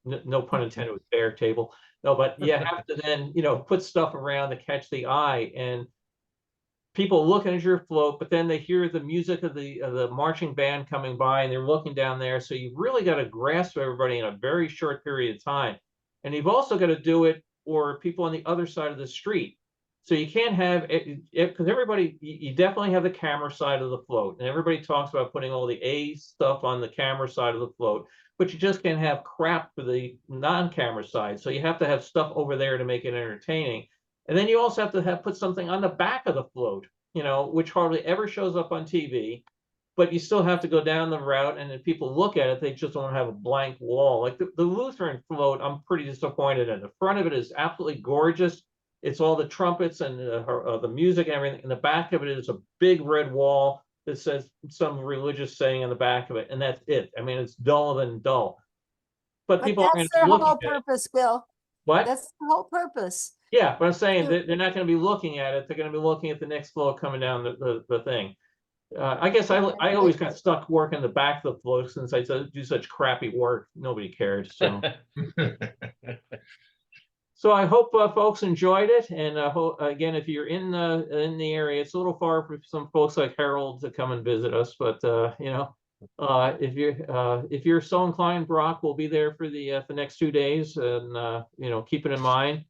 no pun intended with bear table. No, but you have to then, put stuff around to catch the eye, and people looking at your float, but then they hear the music of the marching band coming by, and they're looking down there. So you've really got to grasp everybody in a very short period of time. And you've also got to do it for people on the other side of the street. So you can't have it, because everybody, you definitely have the camera side of the float, and everybody talks about putting all the A stuff on the camera side of the float, but you just can't have crap for the non-camera side. So you have to have stuff over there to make it entertaining. And then you also have to put something on the back of the float, you know, which hardly ever shows up on TV, but you still have to go down the route, and if people look at it, they just don't have a blank wall. Like the Lutheran float, I'm pretty disappointed in. The front of it is absolutely gorgeous. It's all the trumpets and the music and everything. And the back of it is a big red wall that says some religious saying on the back of it, and that's it. I mean, it's duller than dull. But people aren't That's their looking whole at it. purpose, Bill. What? That's the whole purpose. Yeah, but I'm saying So- they're not going to be looking at it. They're going to be looking at the next float coming down the thing. I guess I always got stuck working the back of the float since I do such crappy work. Nobody cared. So so I hope folks enjoyed it. And again, if you're in the area, it's a little far for some folks like Harold to come and visit us. But you know, if you're so inclined, Brock will be there for the next 2 days, and you know, keep it in mind.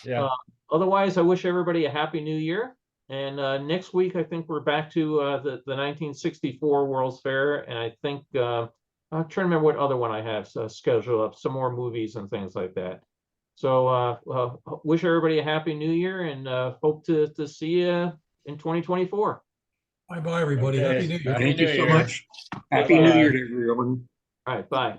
Yeah. Otherwise, I wish everybody a happy New Year. And next week, I think we're back to the 1964 World's Fair, and I think I'm trying to remember what other one I have scheduled up, some more movies and things like that. So wish everybody a happy New Year, and hope to see you in 2024. Bye-bye, everybody. Okay. Happy New Year. Happy Thank you New so Year. much. Happy New Bye-bye. Year to everyone. All right, bye.